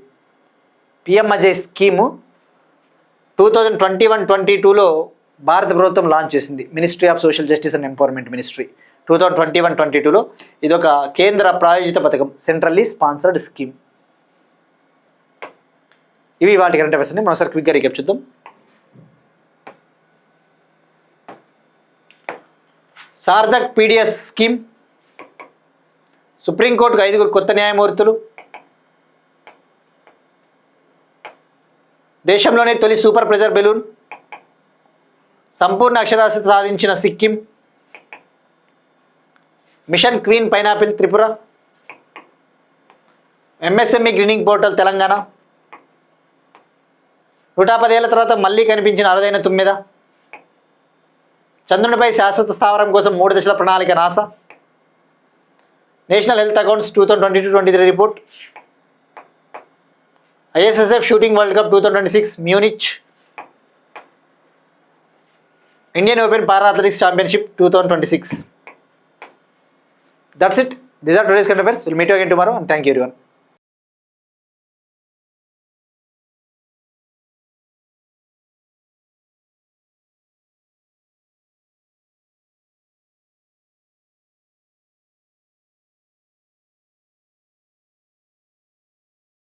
పిఎం అజయ్ స్కీము 2021-22లో భారత ప్రభుత్వం లాంచ్ చేసింది. Ministry of social justice and empowerment ministry 2021-22లో. ఇదొక కేంద్ర ప్రాయోజిత పథకం, సెంట్రల్లీ స్పాన్సర్డ్ స్కీమ్. ఇవి వాటి కరెంట్ అఫైర్స్. మరోసారి క్విక్గా రీక్యాప్ చూద్దాం. సార్థక్ పీడిఎస్ స్కీమ్, సుప్రీంకోర్టుకు 5 కొత్త న్యాయమూర్తులు, దేశంలోనే తొలి సూపర్ ప్రెజర్ బెలూన్, సంపూర్ణ అక్షరాస్యత సాధించిన Sikkim, mission queen pineapple Tripura, MSME greening portal Telangana, 110 ఏళ్ల తర్వాత మళ్ళీ కనిపించిన అరుదైన తుమ్మెద, చంద్రునిపై శాశ్వత స్థావరం కోసం 3 దశల ప్రణాళిక NASA, national health accounts 2022-23 report, ISSF shooting world cup 2026 Munich, Indian open para athletics championship 2026. That's it. These are today's current affairs. We'll meet you again tomorrow and thank you everyone.